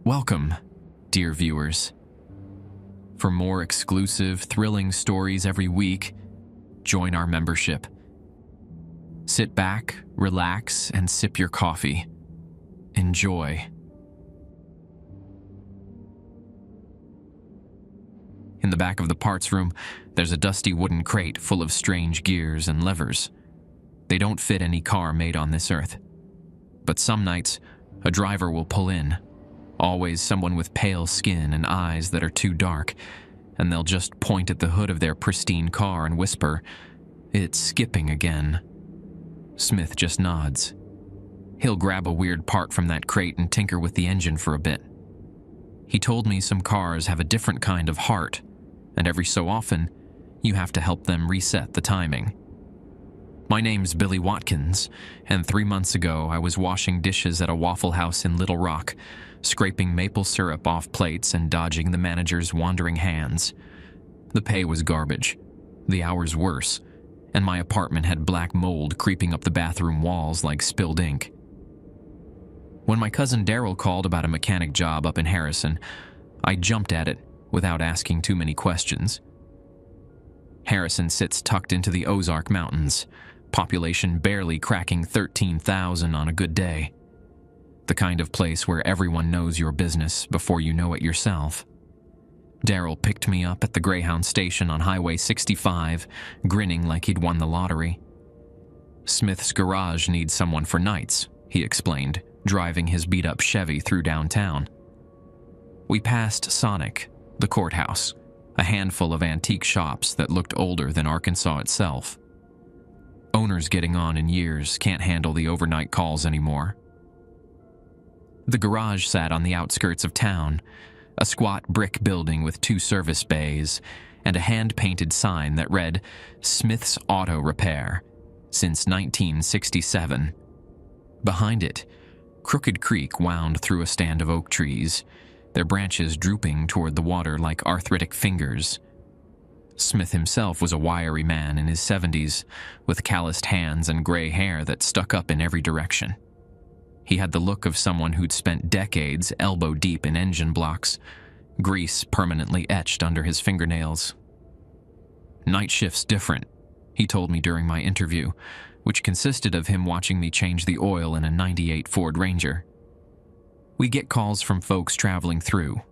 Welcome, dear viewers. For more exclusive, thrilling stories every week, join our membership. Sit back, relax, and sip your coffee. Enjoy. In the back of the parts room, there's a dusty wooden crate full of strange gears and levers. They don't fit any car made on this earth. But some nights, a driver will pull in. Always someone with pale skin and eyes that are too dark, and they'll just point at the hood of their pristine car and whisper, "It's skipping again." Smith just nods. He'll grab a weird part from that crate and tinker with the engine for a bit. He told me some cars have a different kind of heart, and every so often, you have to help them reset the timing. My name's Billy Watkins, and 3 months ago I was washing dishes at a Waffle House in Little Rock, scraping maple syrup off plates and dodging the manager's wandering hands. The pay was garbage, the hours worse, and my apartment had black mold creeping up the bathroom walls like spilled ink. When my cousin Daryl called about a mechanic job up in Harrison, I jumped at it without asking too many questions. Harrison sits tucked into the Ozark Mountains, population barely cracking 13,000 on a good day. The kind of place where everyone knows your business before you know it yourself. Daryl picked me up at the Greyhound station on Highway 65, grinning like he'd won the lottery. "Smith's garage needs someone for nights," he explained, driving his beat-up Chevy through downtown. We passed Sonic, the courthouse, a handful of antique shops that looked older than Arkansas itself. Owners getting on in years can't handle the overnight calls anymore. The garage sat on the outskirts of town, a squat brick building with 2 service bays and a hand-painted sign that read, "Smith's Auto Repair, since 1967. Behind it, Crooked Creek wound through a stand of oak trees, their branches drooping toward the water like arthritic fingers. Smith himself was a wiry man in his 70s, with calloused hands and gray hair that stuck up in every direction. He had the look of someone who'd spent decades elbow-deep in engine blocks, grease permanently etched under his fingernails. "Night shift's different," he told me during my interview, which consisted of him watching me change the oil in a '98 Ford Ranger. "We get calls from folks traveling through.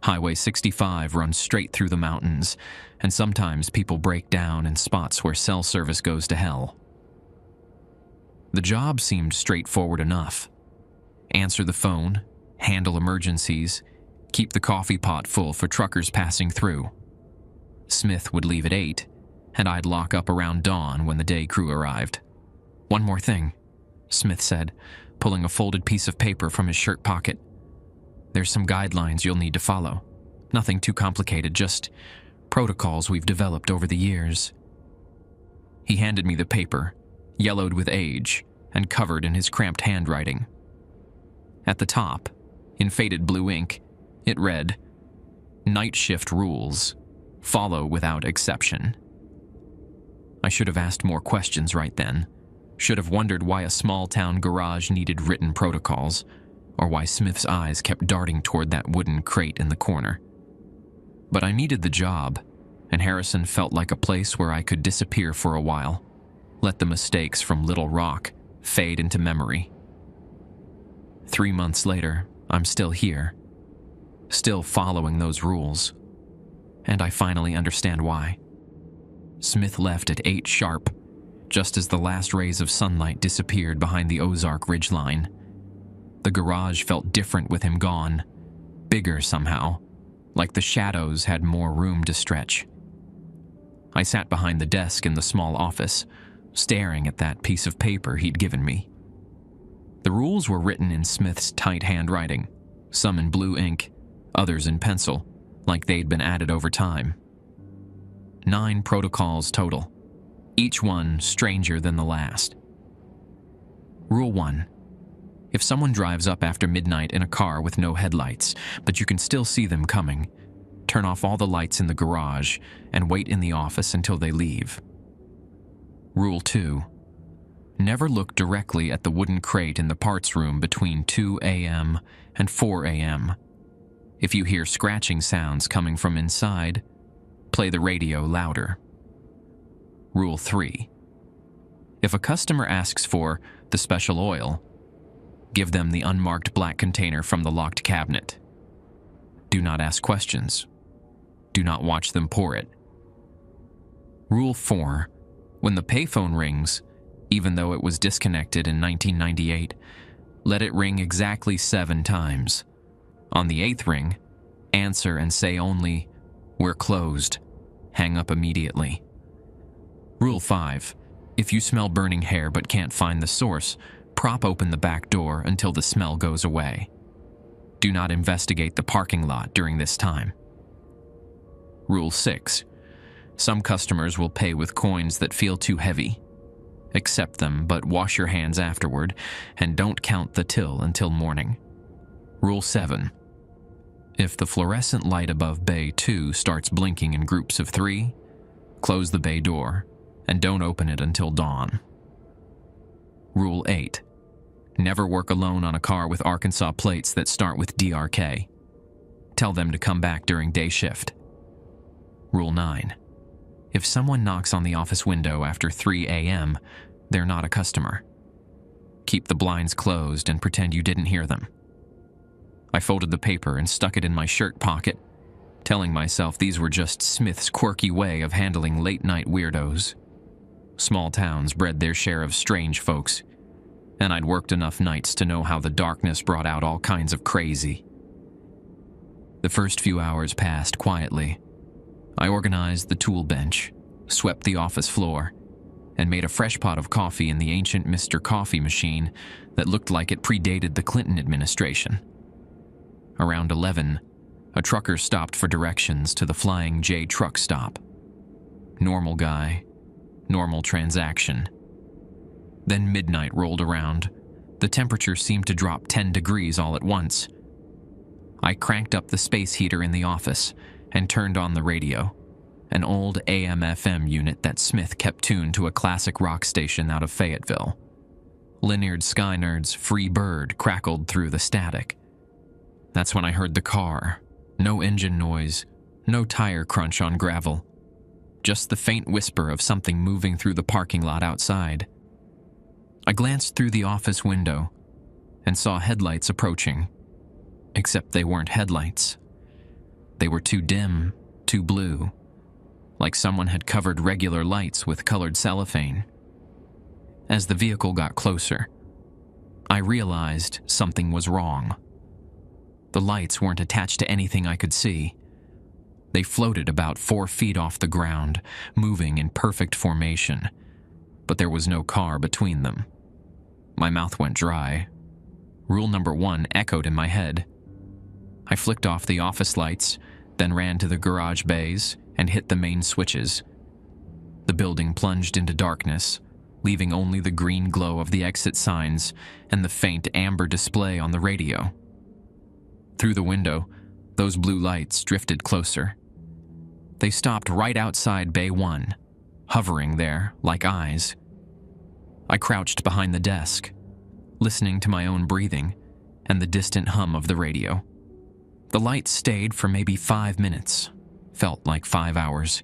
Highway 65 runs straight through the mountains, and sometimes people break down in spots where cell service goes to hell." The job seemed straightforward enough. Answer the phone, handle emergencies, keep the coffee pot full for truckers passing through. Smith would leave at 8, and I'd lock up around dawn when the day crew arrived. "One more thing," Smith said, pulling a folded piece of paper from his shirt pocket. "There's some guidelines you'll need to follow. Nothing too complicated, just protocols we've developed over the years." He handed me the paper, yellowed with age and covered in his cramped handwriting. At the top, in faded blue ink, it read, "Night shift rules. Follow without exception." I should have asked more questions right then. Should have wondered why a small-town garage needed written protocols, or why Smith's eyes kept darting toward that wooden crate in the corner. But I needed the job, and Harrison felt like a place where I could disappear for a while. Let the mistakes from Little Rock fade into memory. 3 months later, I'm still here, still following those rules. And I finally understand why. Smith left at 8 sharp, just as the last rays of sunlight disappeared behind the Ozark ridgeline. The garage felt different with him gone, bigger somehow, like the shadows had more room to stretch. I sat behind the desk in the small office, staring at that piece of paper he'd given me. The rules were written in Smith's tight handwriting, some in blue ink, others in pencil, like they'd been added over time. 9 protocols total, each one stranger than the last. Rule 1. If someone drives up after midnight in a car with no headlights, but you can still see them coming, turn off all the lights in the garage and wait in the office until they leave. Rule 2. Never look directly at the wooden crate in the parts room between 2 a.m. and 4 a.m. If you hear scratching sounds coming from inside, play the radio louder. Rule 3. If a customer asks for the special oil, give them the unmarked black container from the locked cabinet. Do not ask questions. Do not watch them pour it. Rule 4. When the payphone rings, even though it was disconnected in 1998, let it ring exactly 7 times. On the 8th ring, answer and say only, "We're closed." Hang up immediately. Rule 5. If you smell burning hair but can't find the source, prop open the back door until the smell goes away. Do not investigate the parking lot during this time. Rule 6. Some customers will pay with coins that feel too heavy. Accept them, but wash your hands afterward, and don't count the till until morning. Rule 7. If the fluorescent light above bay 2 starts blinking in groups of 3, close the bay door, and don't open it until dawn. Rule 8. Never work alone on a car with Arkansas plates that start with DRK. Tell them to come back during day shift. Rule 9. If someone knocks on the office window after 3 a.m., they're not a customer. Keep the blinds closed and pretend you didn't hear them. I folded the paper and stuck it in my shirt pocket, telling myself these were just Smith's quirky way of handling late-night weirdos. Small towns bred their share of strange folks, and I'd worked enough nights to know how the darkness brought out all kinds of crazy. The first few hours passed quietly. I organized the tool bench, swept the office floor, and made a fresh pot of coffee in the ancient Mr. Coffee machine that looked like it predated the Clinton administration. Around 11, a trucker stopped for directions to the Flying J truck stop. Normal guy, normal transaction. Then midnight rolled around. The temperature seemed to drop 10 degrees all at once. I cranked up the space heater in the office and turned on the radio, an old AM/FM unit that Smith kept tuned to a classic rock station out of Fayetteville. Lynyrd Skynyrd's Free Bird crackled through the static. That's when I heard the car. No engine noise, no tire crunch on gravel. Just the faint whisper of something moving through the parking lot outside. I glanced through the office window and saw headlights approaching. Except they weren't headlights. They were too dim, too blue, like someone had covered regular lights with colored cellophane. As the vehicle got closer, I realized something was wrong. The lights weren't attached to anything I could see. They floated about 4 feet off the ground, moving in perfect formation, but there was no car between them. My mouth went dry. Rule number 1 echoed in my head. I flicked off the office lights, then ran to the garage bays and hit the main switches. The building plunged into darkness, leaving only the green glow of the exit signs and the faint amber display on the radio. Through the window, those blue lights drifted closer. They stopped right outside Bay 1, hovering there like eyes. I crouched behind the desk, listening to my own breathing and the distant hum of the radio. The lights stayed for maybe 5 minutes, felt like 5 hours,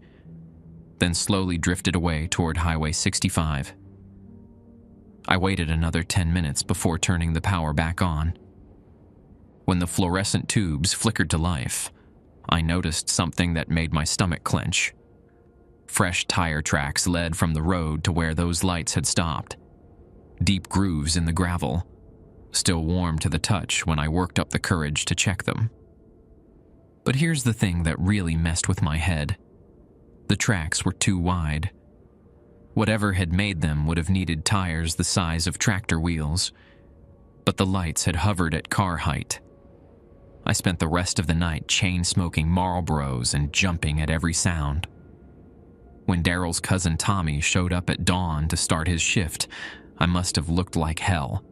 then slowly drifted away toward Highway 65. I waited another 10 minutes before turning the power back on. When the fluorescent tubes flickered to life, I noticed something that made my stomach clench. Fresh tire tracks led from the road to where those lights had stopped. Deep grooves in the gravel, still warm to the touch when I worked up the courage to check them. But here's the thing that really messed with my head. The tracks were too wide. Whatever had made them would have needed tires the size of tractor wheels, but the lights had hovered at car height. I spent the rest of the night chain-smoking Marlboros and jumping at every sound. When Daryl's cousin Tommy showed up at dawn to start his shift, I must have looked like hell.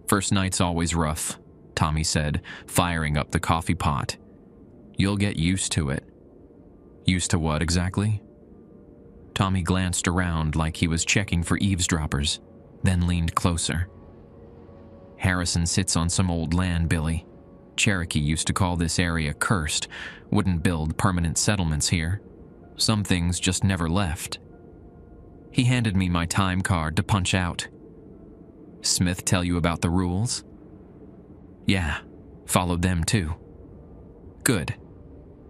"First night's always rough," Tommy said, firing up the coffee pot. "You'll get used to it." "Used to what exactly?" Tommy glanced around like he was checking for eavesdroppers, then leaned closer. "Harrison sits on some old land, Billy. Cherokee used to call this area cursed, wouldn't build permanent settlements here. Some things just never left." He handed me my time card to punch out. "Smith tell you about the rules?" "Yeah, followed them too." "Good.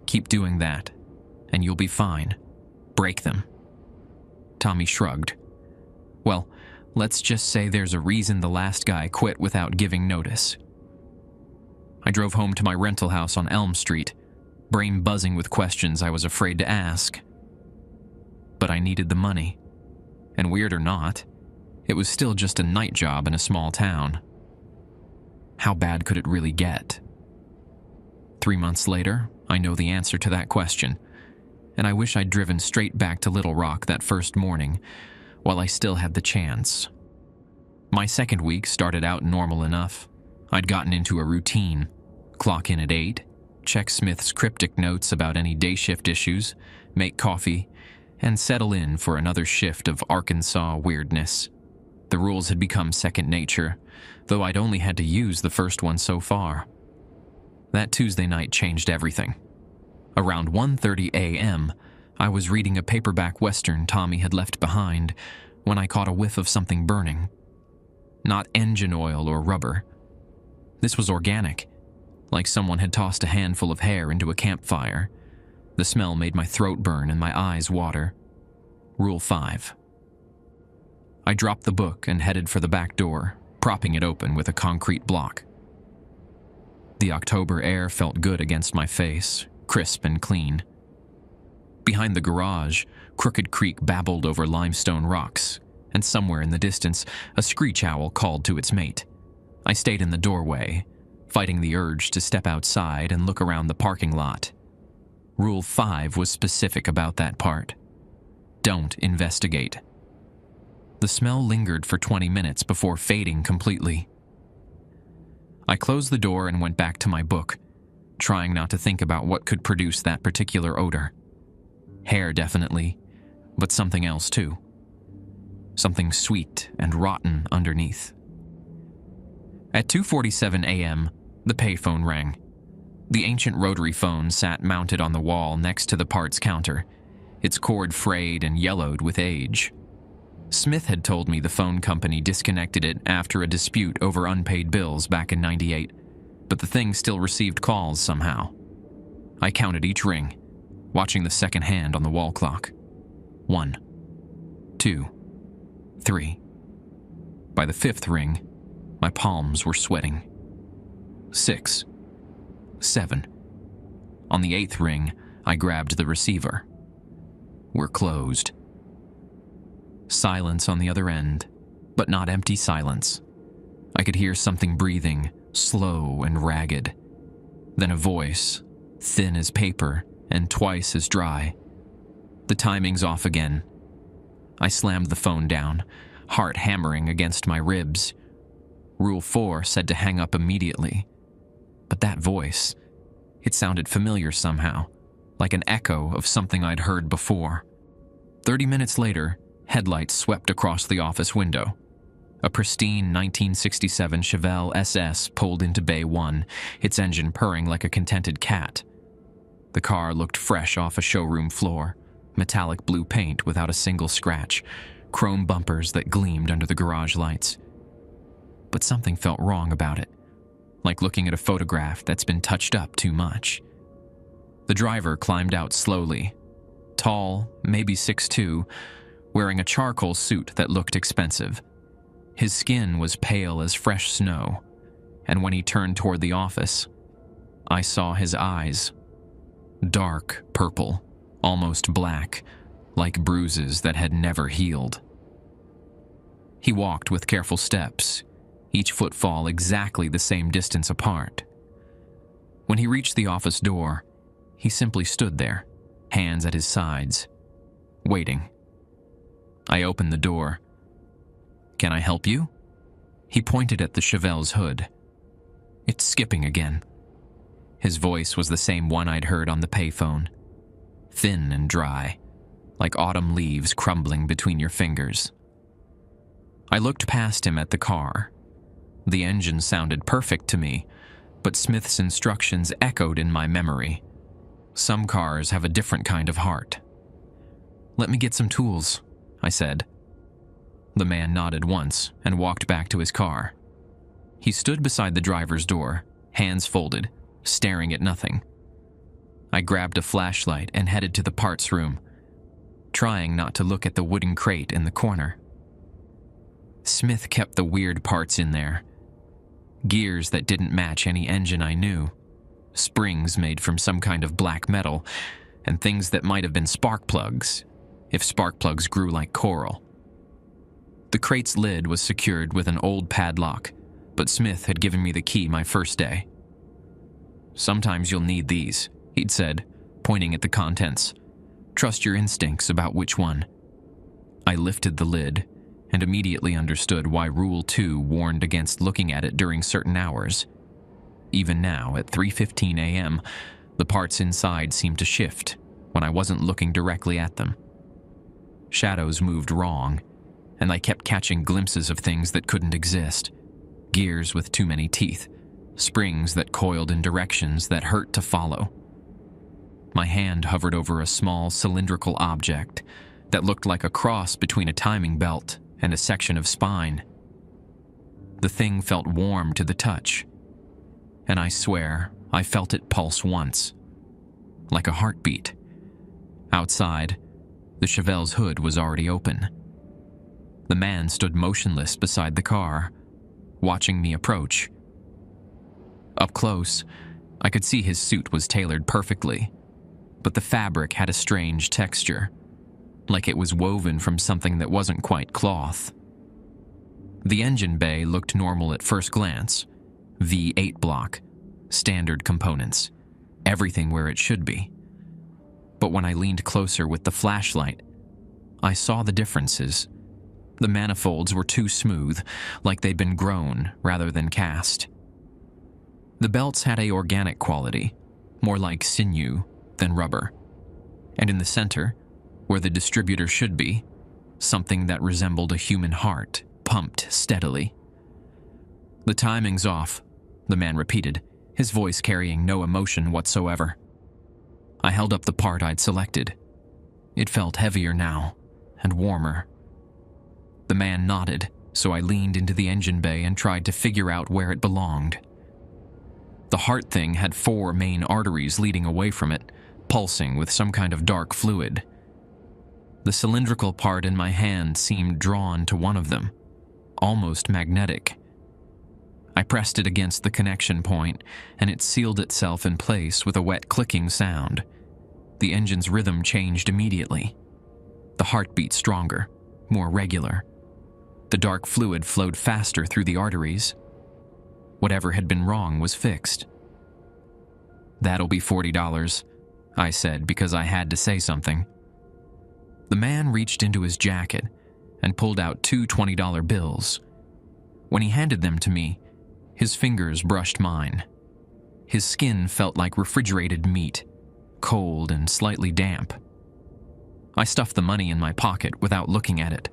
Keep doing that, and you'll be fine. Break them." Tommy shrugged. "Well, let's just say there's a reason the last guy quit without giving notice." I drove home to my rental house on Elm Street, brain buzzing with questions I was afraid to ask. But I needed the money. And weird or not, it was still just a night job in a small town. How bad could it really get? 3 months later, I know the answer to that question, and I wish I'd driven straight back to Little Rock that first morning while I still had the chance. My second week started out normal enough. I'd gotten into a routine: clock in at 8, check Smith's cryptic notes about any day shift issues, make coffee, and settle in for another shift of Arkansas weirdness. The rules had become second nature, though I'd only had to use the first one so far. That Tuesday night changed everything. Around 1:30 a.m., I was reading a paperback western Tommy had left behind when I caught a whiff of something burning. Not engine oil or rubber. This was organic, like someone had tossed a handful of hair into a campfire. The smell made my throat burn and my eyes water. Rule 5. I dropped the book and headed for the back door, propping it open with a concrete block. The October air felt good against my face, crisp and clean. Behind the garage, Crooked Creek babbled over limestone rocks, and somewhere in the distance, a screech owl called to its mate. I stayed in the doorway, fighting the urge to step outside and look around the parking lot. Rule 5 was specific about that part. Don't investigate. The smell lingered for 20 minutes before fading completely. I closed the door and went back to my book, trying not to think about what could produce that particular odor. Hair, definitely, but something else too. Something sweet and rotten underneath. At 2:47 a.m., the payphone rang. The ancient rotary phone sat mounted on the wall next to the parts counter, its cord frayed and yellowed with age. Smith had told me the phone company disconnected it after a dispute over unpaid bills back in '98, but the thing still received calls somehow. I counted each ring, watching the second hand on the wall clock. 1, 2, 3. By the 5th ring, my palms were sweating. 6, 7. On the 8th ring, I grabbed the receiver. We're closed. Silence on the other end, but not empty silence. I could hear something breathing, slow and ragged. Then a voice, thin as paper and twice as dry. The timing's off again. I slammed the phone down, heart hammering against my ribs. Rule 4 said to hang up immediately. But that voice, it sounded familiar somehow, like an echo of something I'd heard before. 30 minutes later, headlights swept across the office window. A pristine 1967 Chevelle SS pulled into Bay 1, its engine purring like a contented cat. The car looked fresh off a showroom floor, metallic blue paint without a single scratch, chrome bumpers that gleamed under the garage lights. But something felt wrong about it, like looking at a photograph that's been touched up too much. The driver climbed out slowly, tall, maybe 6'2", wearing a charcoal suit that looked expensive. His skin was pale as fresh snow, and when he turned toward the office, I saw his eyes. Dark purple, almost black, like bruises that had never healed. He walked with careful steps, each footfall exactly the same distance apart. When he reached the office door, he simply stood there, hands at his sides, waiting. I opened the door. "Can I help you?" He pointed at the Chevelle's hood. "It's skipping again." His voice was the same one I'd heard on the payphone, thin and dry, like autumn leaves crumbling between your fingers. I looked past him at the car. The engine sounded perfect to me, but Smith's instructions echoed in my memory. Some cars have a different kind of heart. "Let me get some tools," I said. The man nodded once and walked back to his car. He stood beside the driver's door, hands folded, staring at nothing. I grabbed a flashlight and headed to the parts room, trying not to look at the wooden crate in the corner. Smith kept the weird parts in there. Gears that didn't match any engine I knew, springs made from some kind of black metal, and things that might have been spark plugs, if spark plugs grew like coral. The crate's lid was secured with an old padlock, but Smith had given me the key my first day. "Sometimes you'll need these," he'd said, pointing at the contents. "Trust your instincts about which one." I lifted the lid and immediately understood why Rule 2 warned against looking at it during certain hours. Even now, at 3:15 a.m., the parts inside seemed to shift when I wasn't looking directly at them. Shadows moved wrong, and I kept catching glimpses of things that couldn't exist. Gears with too many teeth, springs that coiled in directions that hurt to follow. My hand hovered over a small cylindrical object that looked like a cross between a timing belt and a section of spine. The thing felt warm to the touch, and I swear I felt it pulse once, like a heartbeat. Outside, the Chevelle's hood was already open. The man stood motionless beside the car, watching me approach. Up close, I could see his suit was tailored perfectly, but the fabric had a strange texture, like it was woven from something that wasn't quite cloth. The engine bay looked normal at first glance. V8 block, standard components, everything where it should be. But when I leaned closer with the flashlight, I saw the differences. The manifolds were too smooth, like they'd been grown rather than cast. The belts had a organic quality, more like sinew than rubber. And in the center, where the distributor should be, something that resembled a human heart pumped steadily. "The timing's off," the man repeated, his voice carrying no emotion whatsoever. I held up the part I'd selected. It felt heavier now, and warmer. The man nodded, so I leaned into the engine bay and tried to figure out where it belonged. The heart thing had 4 main arteries leading away from it, pulsing with some kind of dark fluid. The cylindrical part in my hand seemed drawn to one of them, almost magnetic. I pressed it against the connection point, and it sealed itself in place with a wet clicking sound. The engine's rhythm changed immediately. The heartbeat stronger, more regular. The dark fluid flowed faster through the arteries. Whatever had been wrong was fixed. "That'll be $40, I said because I had to say something. The man reached into his jacket and pulled out 2 $20 bills. When he handed them to me, his fingers brushed mine. His skin felt like refrigerated meat, cold and slightly damp. I stuffed the money in my pocket without looking at it.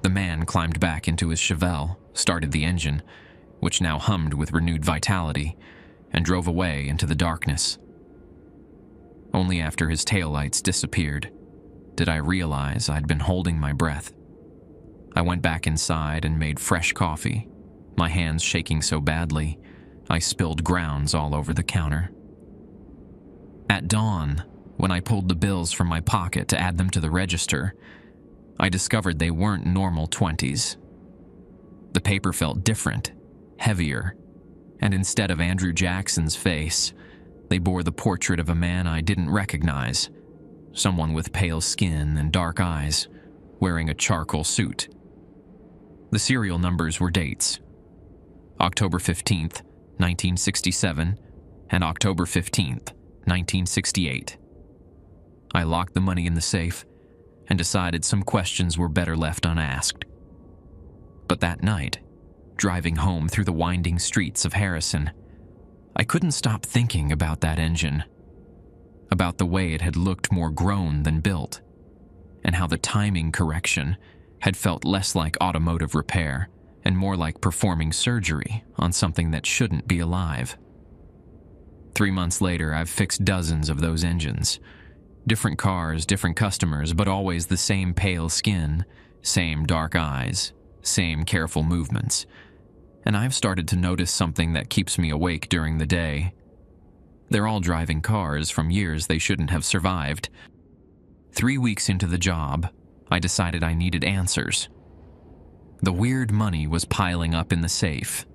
The man climbed back into his Chevelle, started the engine, which now hummed with renewed vitality, and drove away into the darkness. Only after his taillights disappeared did I realize I'd been holding my breath. I went back inside and made fresh coffee, my hands shaking so badly I spilled grounds all over the counter. At dawn, when I pulled the bills from my pocket to add them to the register, I discovered they weren't normal 20s. The paper felt different, heavier, and instead of Andrew Jackson's face, they bore the portrait of a man I didn't recognize, someone with pale skin and dark eyes, wearing a charcoal suit. The serial numbers were dates: October 15th, 1967, and October 15th, 1968. I locked the money in the safe and decided some questions were better left unasked. But that night, driving home through the winding streets of Harrison, I couldn't stop thinking about that engine, about the way it had looked more grown than built, and how the timing correction had felt less like automotive repair and more like performing surgery on something that shouldn't be alive. 3 months later, I've fixed dozens of those engines. Different cars, different customers, but always the same pale skin, same dark eyes, same careful movements. And I've started to notice something that keeps me awake during the day. They're all driving cars from years they shouldn't have survived. 3 weeks into the job, I decided I needed answers. The weird money was piling up in the safe.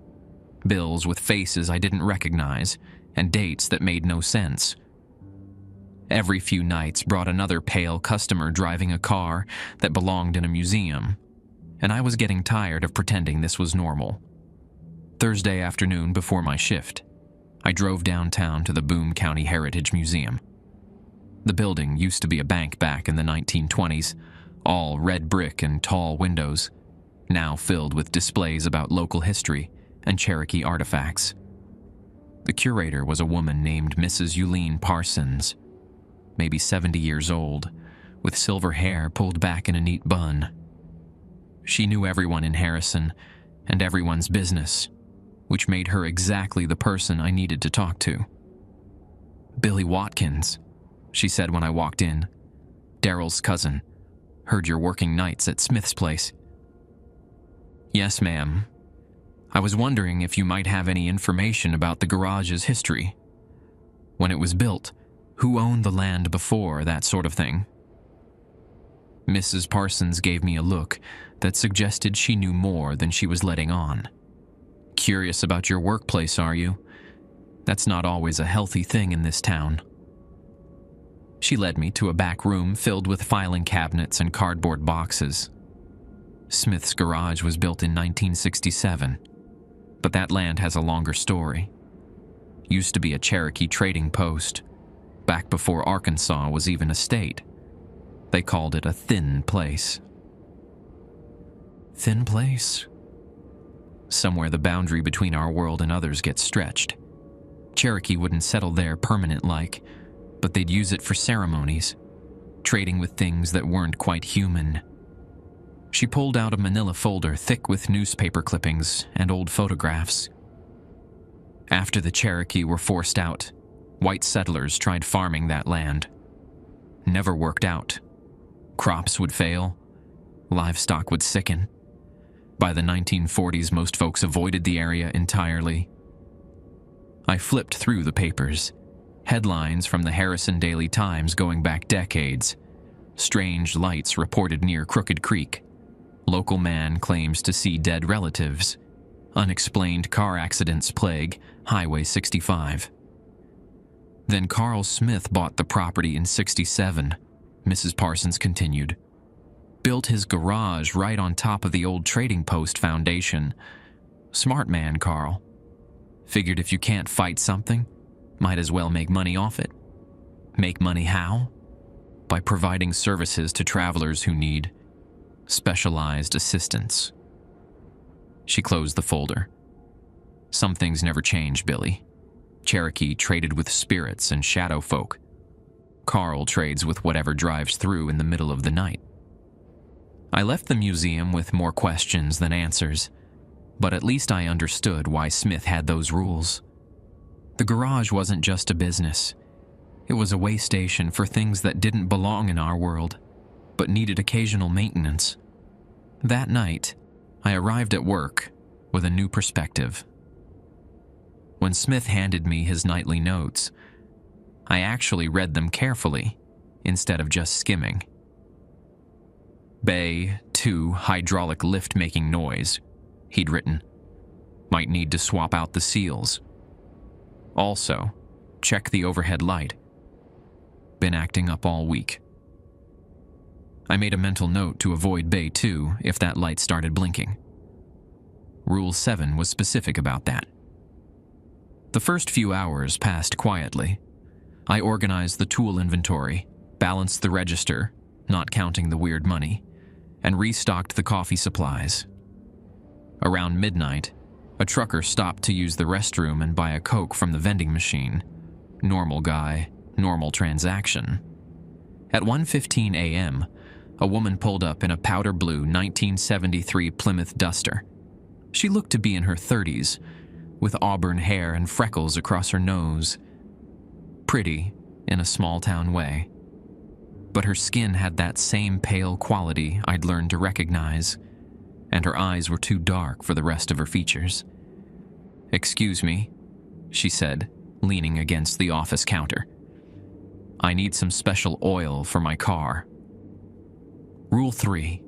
Bills with faces I didn't recognize, and dates that made no sense. Every few nights brought another pale customer driving a car that belonged in a museum, and I was getting tired of pretending this was normal. Thursday afternoon before my shift, I drove downtown to the Boone County Heritage Museum. The building used to be a bank back in the 1920s, all red brick and tall windows, now filled with displays about local history and Cherokee artifacts. The curator was a woman named Mrs. Euleen Parsons, maybe 70 years old, with silver hair pulled back in a neat bun. She knew everyone in Harrison and everyone's business, which made her exactly the person I needed to talk to. "Billy Watkins," she said when I walked in. "Daryl's cousin. Heard you're working nights at Smith's place." "Yes, ma'am. I was wondering if you might have any information about the garage's history. When it was built, who owned the land before, that sort of thing." Mrs. Parsons gave me a look that suggested she knew more than she was letting on. "Curious about your workplace, are you? That's not always a healthy thing in this town." She led me to a back room filled with filing cabinets and cardboard boxes. Smith's garage was built in 1967, but that land has a longer story. Used to be a Cherokee trading post, back before Arkansas was even a state. They called it a thin place. Thin place? Somewhere the boundary between our world and others gets stretched. Cherokee wouldn't settle there permanent-like, but they'd use it for ceremonies, trading with things that weren't quite human. She pulled out a manila folder thick with newspaper clippings and old photographs. After the Cherokee were forced out, white settlers tried farming that land. Never worked out. Crops would fail. Livestock would sicken. By the 1940s, most folks avoided the area entirely. I flipped through the papers. Headlines from the Harrison Daily Times going back decades. Strange lights reported near Crooked Creek. Local man claims to see dead relatives. Unexplained car accidents plague Highway 65. Then Carl Smith bought the property in 67, Mrs. Parsons continued. Built his garage right on top of the old trading post foundation. Smart man, Carl. Figured if you can't fight something, might as well make money off it. Make money how? By providing services to travelers who need specialized assistance. She closed the folder. Some things never change, Billy. Cherokee traded with spirits and shadow folk. Carl trades with whatever drives through in the middle of the night. I left the museum with more questions than answers, but at least I understood why Smith had those rules. The garage wasn't just a business. It was a way station for things that didn't belong in our world, but needed occasional maintenance. That night, I arrived at work with a new perspective. When Smith handed me his nightly notes, I actually read them carefully instead of just skimming. Bay 2 hydraulic lift making noise, he'd written. Might need to swap out the seals. Also, check the overhead light. Been acting up all week. I made a mental note to avoid Bay 2 if that light started blinking. Rule 7 was specific about that. The first few hours passed quietly. I organized the tool inventory, balanced the register, not counting the weird money, and restocked the coffee supplies. Around midnight, a trucker stopped to use the restroom and buy a Coke from the vending machine. Normal guy, normal transaction. At 1:15 a.m., a woman pulled up in a powder blue 1973 Plymouth Duster. She looked to be in her 30s, with auburn hair and freckles across her nose. Pretty, in a small-town way. But her skin had that same pale quality I'd learned to recognize, and her eyes were too dark for the rest of her features. "Excuse me," she said, leaning against the office counter. "I need some special oil for my car." Rule 3.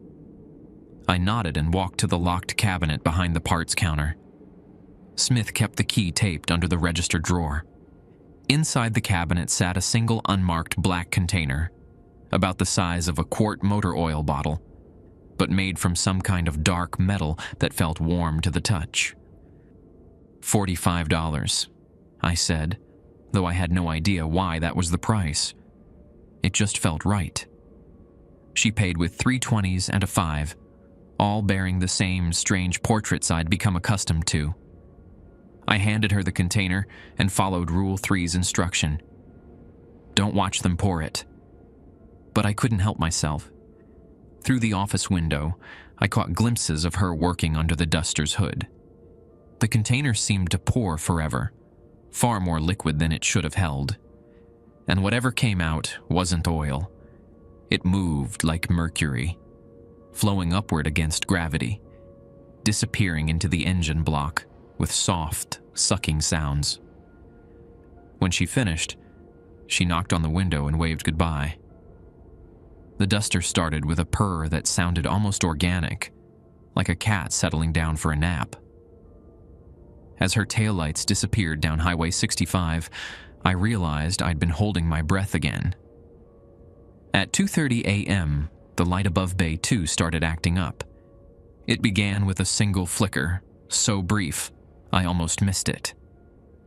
I nodded and walked to the locked cabinet behind the parts counter. Smith kept the key taped under the register drawer. Inside the cabinet sat a single unmarked black container, about the size of a quart motor oil bottle, but made from some kind of dark metal that felt warm to the touch. $45, I said, though I had no idea why that was the price. It just felt right. She paid with 3 20s and a 5, all bearing the same strange portraits I'd become accustomed to. I handed her the container and followed Rule 3's instruction. Don't watch them pour it. But I couldn't help myself. Through the office window, I caught glimpses of her working under the duster's hood. The container seemed to pour forever, far more liquid than it should have held. And whatever came out wasn't oil. It moved like mercury, flowing upward against gravity, disappearing into the engine block with soft, sucking sounds. When she finished, she knocked on the window and waved goodbye. The duster started with a purr that sounded almost organic, like a cat settling down for a nap. As her taillights disappeared down Highway 65, I realized I'd been holding my breath again. At 2:30 a.m., the light above Bay 2 started acting up. It began with a single flicker, so brief, I almost missed it.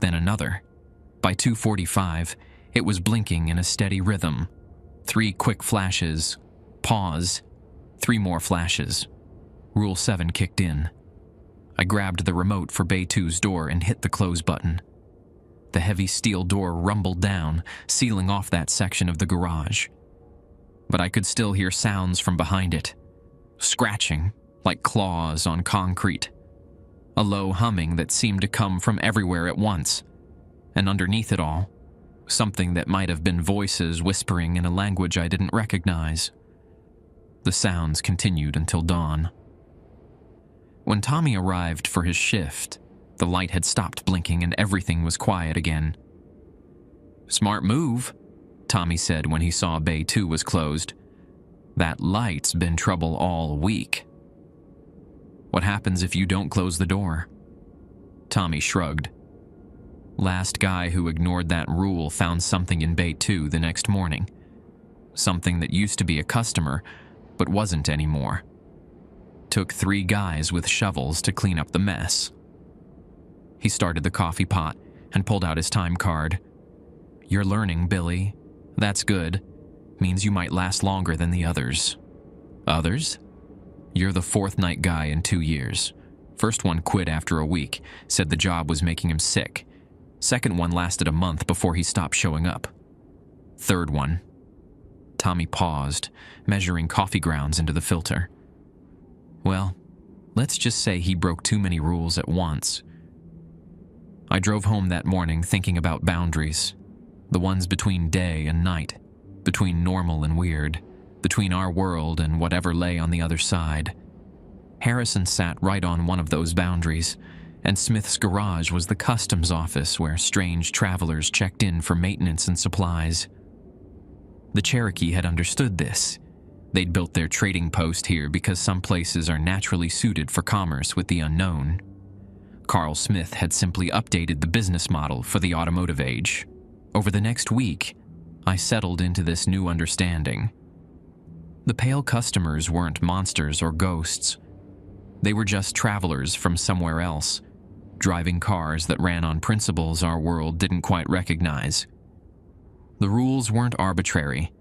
Then another. By 2:45, it was blinking in a steady rhythm. 3 quick flashes, pause, 3 more flashes. Rule 7 kicked in. I grabbed the remote for Bay 2's door and hit the close button. The heavy steel door rumbled down, sealing off that section of the garage. But I could still hear sounds from behind it. Scratching, like claws on concrete. A low humming that seemed to come from everywhere at once. And underneath it all, something that might have been voices whispering in a language I didn't recognize. The sounds continued until dawn. When Tommy arrived for his shift, the light had stopped blinking and everything was quiet again. "Smart move," Tommy said when he saw Bay 2 was closed. "That light's been trouble all week." "What happens if you don't close the door?" Tommy shrugged. Last guy who ignored that rule found something in Bay 2 the next morning. Something that used to be a customer, but wasn't anymore. Took 3 guys with shovels to clean up the mess. He started the coffee pot and pulled out his time card. "You're learning, Billy. That's good. Means you might last longer than the others." "Others?" "You're the 4th night guy in 2 years. First one quit after a week, said the job was making him sick. Second one lasted a month before he stopped showing up. Third one." Tommy paused, measuring coffee grounds into the filter. "Well, let's just say he broke too many rules at once." I drove home that morning thinking about boundaries. The ones between day and night, between normal and weird, between our world and whatever lay on the other side. Harrison sat right on one of those boundaries, and Smith's garage was the customs office where strange travelers checked in for maintenance and supplies. The Cherokee had understood this. They'd built their trading post here because some places are naturally suited for commerce with the unknown. Carl Smith had simply updated the business model for the automotive age. Over the next week, I settled into this new understanding. The pale customers weren't monsters or ghosts. They were just travelers from somewhere else, driving cars that ran on principles our world didn't quite recognize. The rules weren't arbitrary.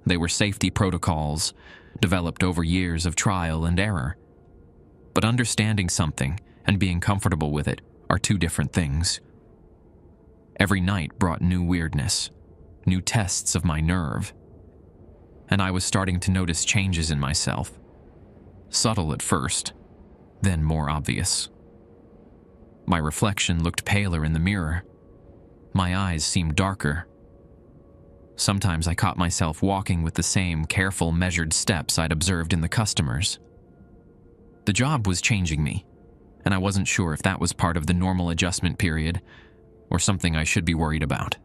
They were safety protocols, developed over years of trial and error. But understanding something and being comfortable with it are 2 different things. Every night brought new weirdness, new tests of my nerve. and I was starting to notice changes in myself. Subtle at first, then more obvious. My reflection looked paler in the mirror. My eyes seemed darker. Sometimes I caught myself walking with the same careful, measured steps I'd observed in the customers. The job was changing me, and I wasn't sure if that was part of the normal adjustment period or something I should be worried about.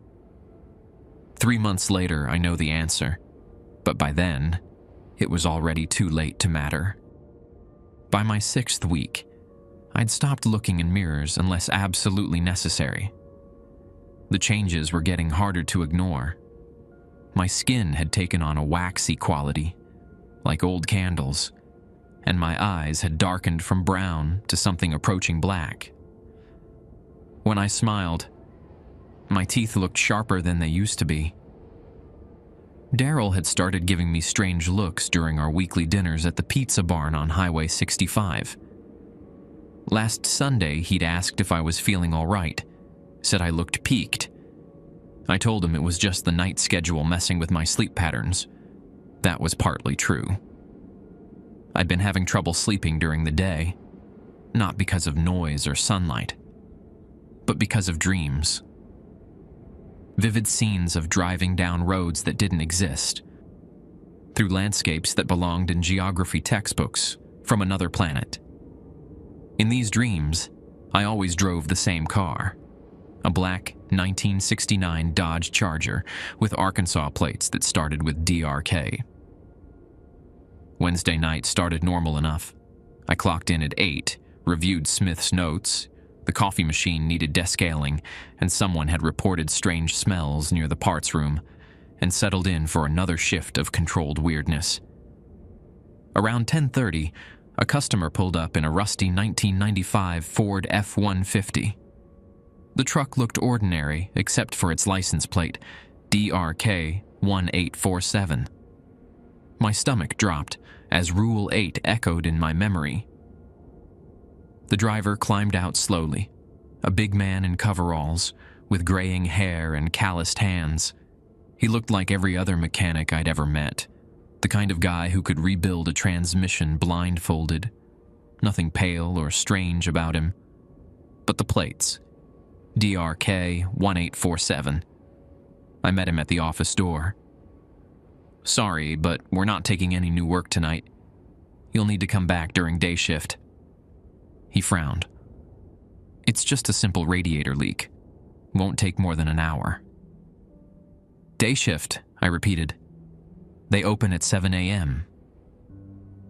3 months later, I know the answer, but by then, it was already too late to matter. By my 6th week, I'd stopped looking in mirrors unless absolutely necessary. The changes were getting harder to ignore. My skin had taken on a waxy quality, like old candles, and my eyes had darkened from brown to something approaching black. When I smiled, my teeth looked sharper than they used to be. Daryl had started giving me strange looks during our weekly dinners at the pizza barn on Highway 65. Last Sunday, he'd asked if I was feeling all right, said I looked peaked. I told him it was just the night schedule messing with my sleep patterns. That was partly true. I'd been having trouble sleeping during the day, not because of noise or sunlight, but because of dreams. Vivid scenes of driving down roads that didn't exist, through landscapes that belonged in geography textbooks from another planet. In these dreams, I always drove the same car, a black 1969 Dodge Charger with Arkansas plates that started with DRK. Wednesday night started normal enough. I clocked in at 8, reviewed Smith's notes, the coffee machine needed descaling, and someone had reported strange smells near the parts room, and settled in for another shift of controlled weirdness. Around 10:30, a customer pulled up in a rusty 1995 Ford F-150. The truck looked ordinary except for its license plate, DRK 1847. My stomach dropped as Rule 8 echoed in my memory. The driver climbed out slowly, a big man in coveralls, with graying hair and calloused hands. He looked like every other mechanic I'd ever met, the kind of guy who could rebuild a transmission blindfolded. Nothing pale or strange about him. But the plates. DRK 1847. I met him at the office door. "Sorry, but we're not taking any new work tonight. You'll need to come back during day shift." He frowned. "It's just a simple radiator leak. Won't take more than an hour." "Day shift," I repeated. "They open at 7 a.m.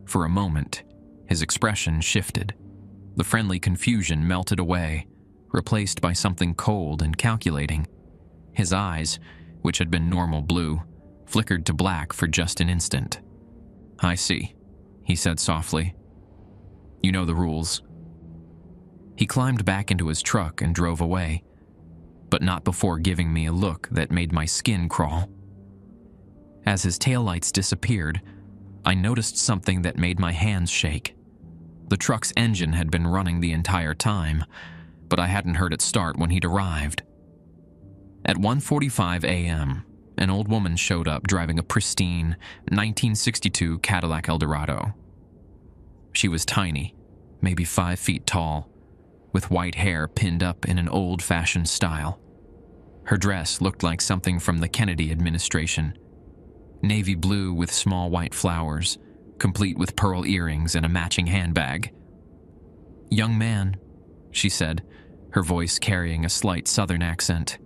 For a moment, his expression shifted. The friendly confusion melted away, replaced by something cold and calculating. His eyes, which had been normal blue, flickered to black for just an instant. "I see," he said softly. "You know the rules." He climbed back into his truck and drove away, but not before giving me a look that made my skin crawl. As his taillights disappeared, I noticed something that made my hands shake. The truck's engine had been running the entire time, but I hadn't heard it start when he'd arrived. At 1:45 a.m., an old woman showed up driving a pristine 1962 Cadillac Eldorado. She was tiny, maybe 5 feet tall, with white hair pinned up in an old-fashioned style. Her dress looked like something from the Kennedy administration. Navy blue with small white flowers, complete with pearl earrings and a matching handbag. "Young man," she said, her voice carrying a slight southern accent,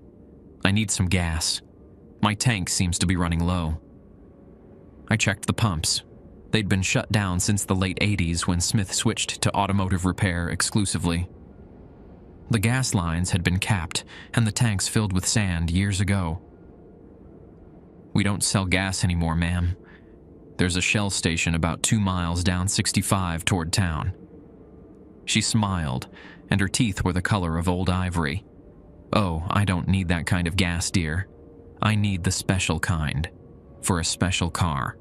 "I need some gas. My tank seems to be running low." I checked the pumps. They'd been shut down since the late 80s when Smith switched to automotive repair exclusively. The gas lines had been capped and the tanks filled with sand years ago. "We don't sell gas anymore, ma'am. There's a Shell station about 2 miles down 65 toward town." She smiled, and her teeth were the color of old ivory. "Oh, I don't need that kind of gas, dear. I need the special kind, for a special car."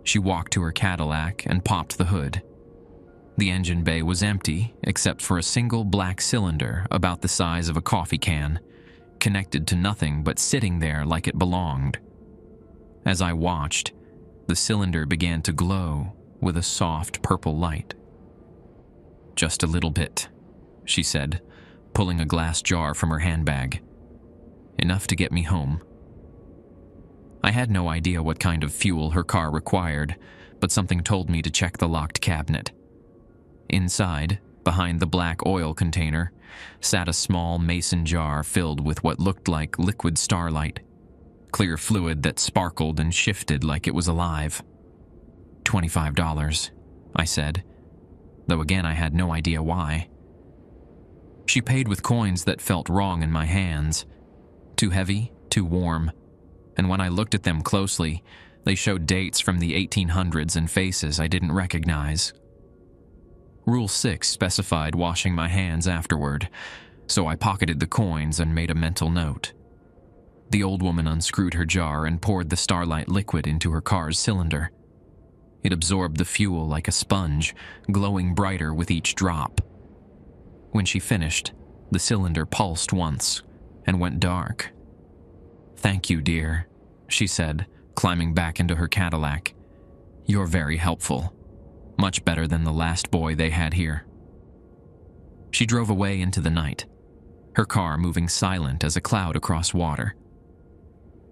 She walked to her Cadillac and popped the hood. The engine bay was empty, except for a single black cylinder about the size of a coffee can, connected to nothing but sitting there like it belonged. As I watched, the cylinder began to glow with a soft purple light. "Just a little bit," she said, pulling a glass jar from her handbag. "Enough to get me home." I had no idea what kind of fuel her car required, but something told me to check the locked cabinet. Inside, behind the black oil container, sat a small mason jar filled with what looked like liquid starlight, clear fluid that sparkled and shifted like it was alive. $25, I said, though again I had no idea why. She paid with coins that felt wrong in my hands, too heavy, too warm, and when I looked at them closely, they showed dates from the 1800s and faces I didn't recognize. Rule 6 specified washing my hands afterward, so I pocketed the coins and made a mental note. The old woman unscrewed her jar and poured the starlight liquid into her car's cylinder. It absorbed the fuel like a sponge, glowing brighter with each drop. When she finished, the cylinder pulsed once and went dark. "Thank you, dear," she said, climbing back into her Cadillac. "You're very helpful. Much better than the last boy they had here." She drove away into the night, her car moving silent as a cloud across water.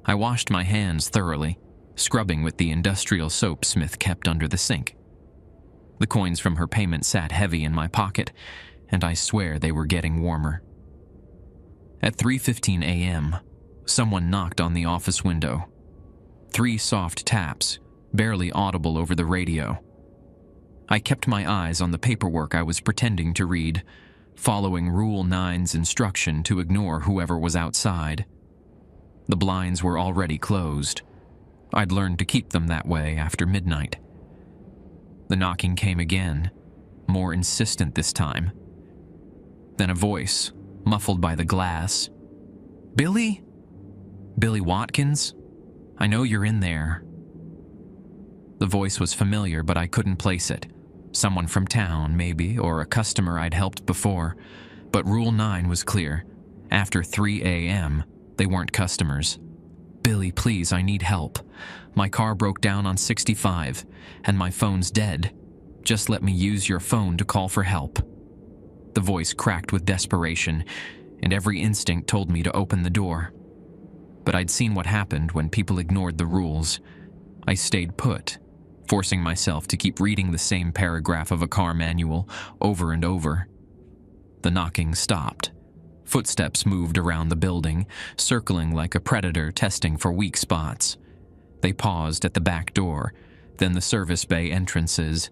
I washed my hands thoroughly, scrubbing with the industrial soap Smith kept under the sink. The coins from her payment sat heavy in my pocket, and I swear they were getting warmer. At 3:15 a.m., someone knocked on the office window. 3 soft taps, barely audible over the radio. I kept my eyes on the paperwork I was pretending to read, following Rule 9's instruction to ignore whoever was outside. The blinds were already closed. I'd learned to keep them that way after midnight. The knocking came again, more insistent this time. Then a voice, muffled by the glass. "Billy? Billy Watkins? I know you're in there." The voice was familiar, but I couldn't place it. Someone from town, maybe, or a customer I'd helped before. But Rule 9 was clear. After 3 a.m., they weren't customers. "Billy, please, I need help. My car broke down on 65, and my phone's dead. Just let me use your phone to call for help." The voice cracked with desperation, and every instinct told me to open the door. But I'd seen what happened when people ignored the rules. I stayed put, forcing myself to keep reading the same paragraph of a car manual over and over. The knocking stopped. Footsteps moved around the building, circling like a predator testing for weak spots. They paused at the back door, then the service bay entrances,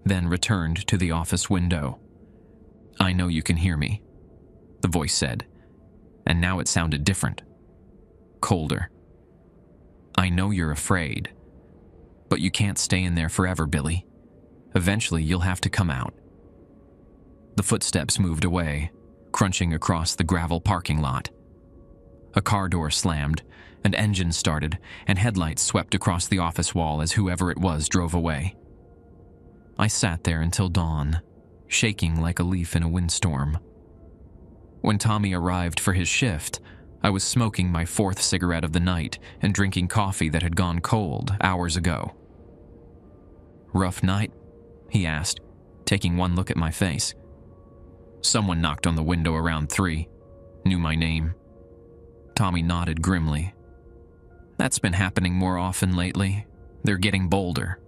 then returned to the office window. "I know you can hear me," the voice said, and now it sounded different. Colder. "I know you're afraid, but you can't stay in there forever, Billy. Eventually you'll have to come out." The footsteps moved away, crunching across the gravel parking lot. A car door slammed, an engine started, and headlights swept across the office wall as whoever it was drove away. I sat there until dawn, shaking like a leaf in a windstorm. When Tommy arrived for his shift, I was smoking my 4th cigarette of the night and drinking coffee that had gone cold hours ago. "Rough night?" he asked, taking one look at my face. "Someone knocked on the window around 3. Knew my name." Tommy nodded grimly. "That's been happening more often lately. They're getting bolder."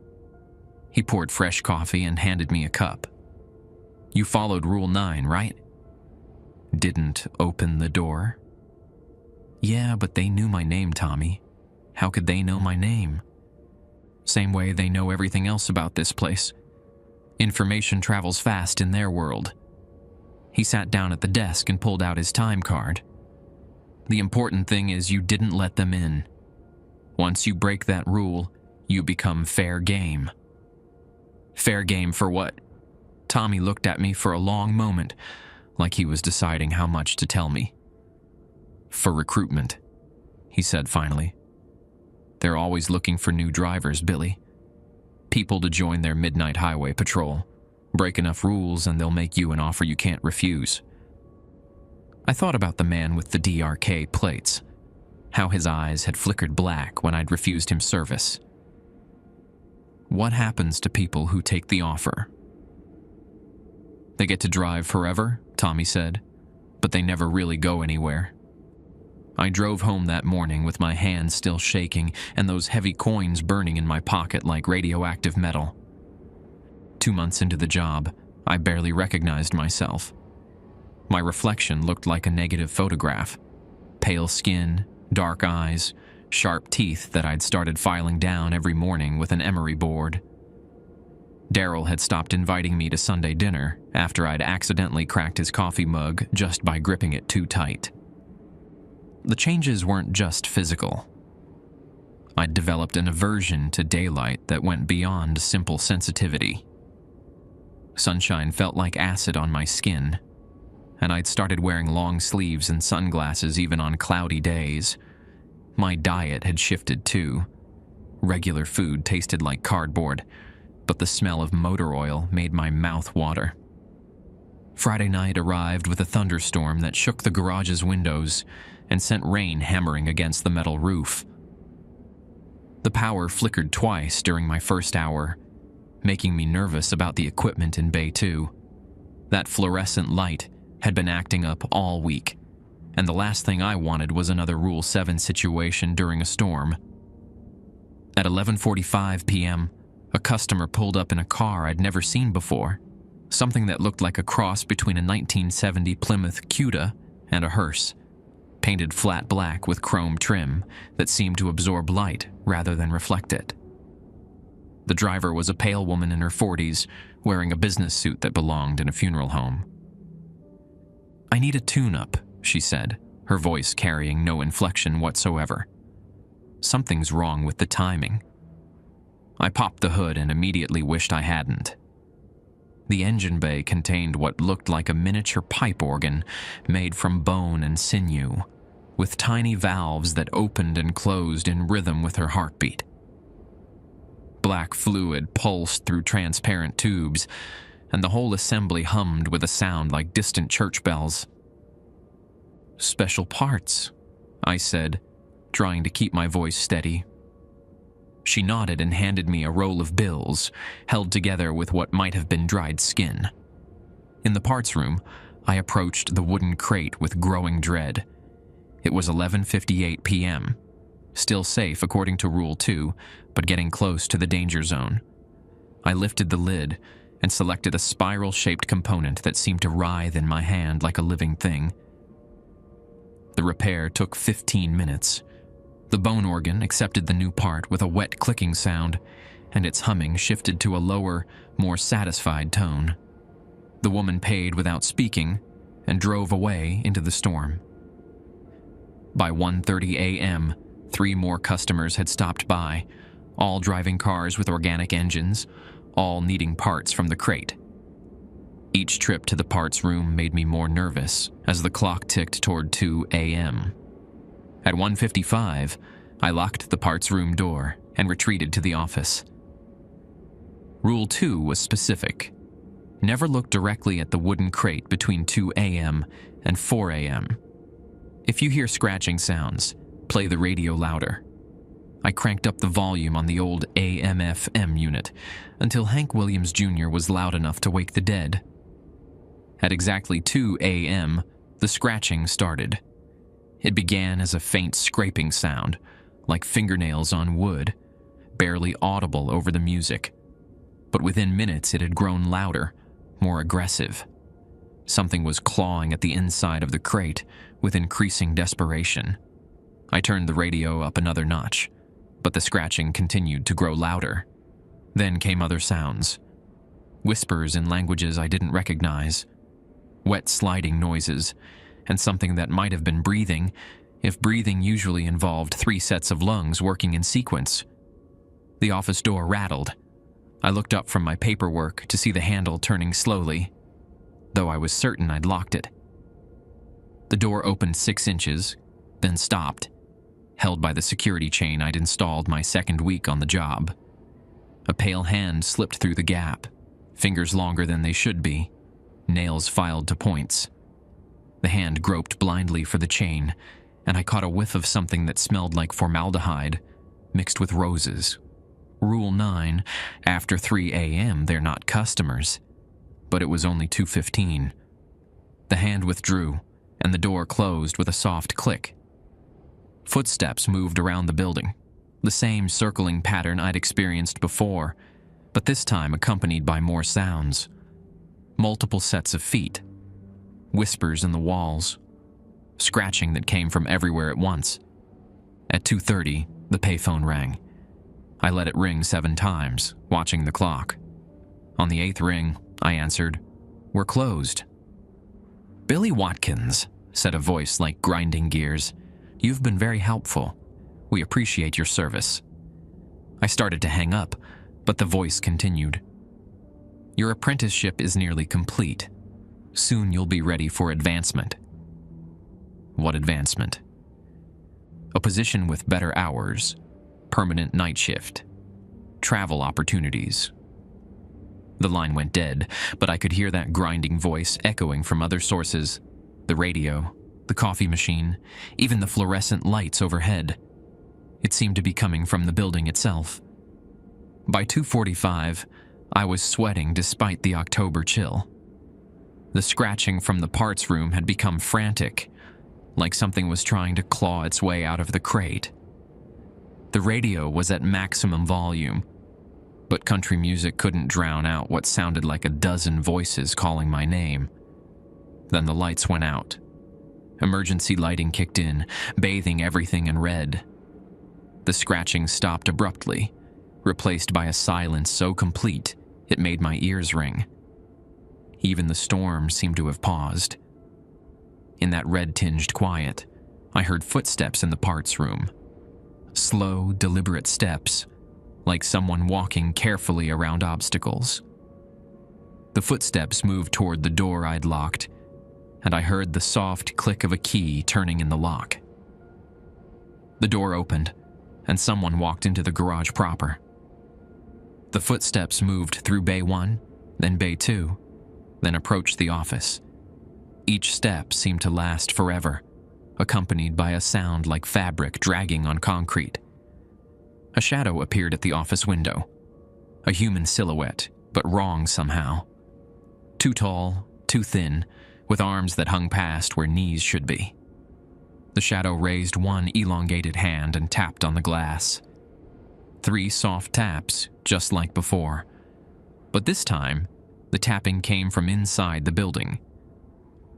He poured fresh coffee and handed me a cup. "You followed Rule 9, right?" "Didn't open the door?" "Yeah, but they knew my name, Tommy. How could they know my name?" "Same way they know everything else about this place. Information travels fast in their world." He sat down at the desk and pulled out his time card. "The important thing is you didn't let them in. Once you break that rule, you become fair game." "Fair game for what?" Tommy looked at me for a long moment, like he was deciding how much to tell me. "For recruitment," he said finally. "They're always looking for new drivers, Billy. People to join their midnight highway patrol. Break enough rules and they'll make you an offer you can't refuse." I thought about the man with the DRK plates. how his eyes had flickered black when I'd refused him service. What happens to people who take the offer? They get to drive forever, Tommy said, but they never really go anywhere. I drove home that morning with my hands still shaking and those heavy coins burning in my pocket like radioactive metal. 2 months into the job, I barely recognized myself. My reflection looked like a negative photograph. Pale skin, dark eyes, sharp teeth that I'd started filing down every morning with an emery board. Daryl had stopped inviting me to Sunday dinner after I'd accidentally cracked his coffee mug just by gripping it too tight. The changes weren't just physical. I'd developed an aversion to daylight that went beyond simple sensitivity. Sunshine felt like acid on my skin, and I'd started wearing long sleeves and sunglasses even on cloudy days. My diet had shifted too. Regular food tasted like cardboard, but the smell of motor oil made my mouth water. Friday night arrived with a thunderstorm that shook the garage's windows and sent rain hammering against the metal roof. The power flickered twice during my first hour, making me nervous about the equipment in Bay 2. That fluorescent light had been acting up all week, and the last thing I wanted was another Rule 7 situation during a storm. At 11:45 p.m., a customer pulled up in a car I'd never seen before, something that looked like a cross between a 1970 Plymouth Cuda and a hearse, painted flat black with chrome trim that seemed to absorb light rather than reflect it. The driver was a pale woman in her 40s, wearing a business suit that belonged in a funeral home. "I need a tune-up," she said, her voice carrying no inflection whatsoever. "Something's wrong with the timing." I popped the hood and immediately wished I hadn't. The engine bay contained what looked like a miniature pipe organ made from bone and sinew, with tiny valves that opened and closed in rhythm with her heartbeat. Black fluid pulsed through transparent tubes, and the whole assembly hummed with a sound like distant church bells. "Special parts," I said, trying to keep my voice steady. She nodded and handed me a roll of bills, held together with what might have been dried skin. In the parts room, I approached the wooden crate with growing dread. It was 11:58 p.m., still safe according to Rule 2, but getting close to the danger zone. I lifted the lid and selected a spiral-shaped component that seemed to writhe in my hand like a living thing. The repair took 15 minutes. The bone organ accepted the new part with a wet clicking sound, and its humming shifted to a lower, more satisfied tone. The woman paid without speaking and drove away into the storm. By 1:30 a.m., 3 more customers had stopped by, all driving cars with organic engines, all needing parts from the crate. Each trip to the parts room made me more nervous as the clock ticked toward 2 a.m. At 1:55, I locked the parts room door and retreated to the office. Rule 2 was specific. Never look directly at the wooden crate between 2 a.m. and 4 a.m. If you hear scratching sounds, play the radio louder. I cranked up the volume on the old AM/FM unit until Hank Williams Jr. was loud enough to wake the dead. At exactly 2 a.m., the scratching started. It began as a faint scraping sound, like fingernails on wood, barely audible over the music. But within minutes it had grown louder, more aggressive. Something was clawing at the inside of the crate with increasing desperation. I turned the radio up another notch, but the scratching continued to grow louder. Then came other sounds. Whispers in languages I didn't recognize. Wet sliding noises, and something that might have been breathing, if breathing usually involved 3 sets of lungs working in sequence. The office door rattled. I looked up from my paperwork to see the handle turning slowly, though I was certain I'd locked it. The door opened 6 inches, then stopped, held by the security chain I'd installed my second week on the job. A pale hand slipped through the gap, fingers longer than they should be, nails filed to points. The hand groped blindly for the chain, and I caught a whiff of something that smelled like formaldehyde mixed with roses. Rule 9, after 3 a.m. they're not customers. But it was only 2:15. The hand withdrew, and the door closed with a soft click. Footsteps moved around the building, the same circling pattern I'd experienced before, but this time accompanied by more sounds. Multiple sets of feet, whispers in the walls, scratching that came from everywhere at once. At 2:30, the payphone rang. I let it ring 7 times, watching the clock. On the 8th ring, I answered, "We're closed." "Billy Watkins," said a voice like grinding gears. "You've been very helpful. We appreciate your service." I started to hang up, but the voice continued. "Your apprenticeship is nearly complete. Soon you'll be ready for advancement." What advancement? A position with better hours, permanent night shift, travel opportunities. The line went dead, but I could hear that grinding voice echoing from other sources: the radio, the coffee machine, even the fluorescent lights overhead. It seemed to be coming from the building itself. By 2:45, I was sweating despite the October chill. The scratching from the parts room had become frantic, like something was trying to claw its way out of the crate. The radio was at maximum volume, but country music couldn't drown out what sounded like a dozen voices calling my name. Then the lights went out. Emergency lighting kicked in, bathing everything in red. The scratching stopped abruptly, replaced by a silence so complete it made my ears ring. Even the storm seemed to have paused. In that red-tinged quiet, I heard footsteps in the parts room. Slow, deliberate steps, like someone walking carefully around obstacles. The footsteps moved toward the door I'd locked, and I heard the soft click of a key turning in the lock. The door opened, and someone walked into the garage proper. The footsteps moved through Bay 1, then Bay 2, then approached the office. Each step seemed to last forever, accompanied by a sound like fabric dragging on concrete. A shadow appeared at the office window. A human silhouette, but wrong somehow. Too tall, too thin, with arms that hung past where knees should be. The shadow raised one elongated hand and tapped on the glass. 3 soft taps, just like before. But this time, the tapping came from inside the building.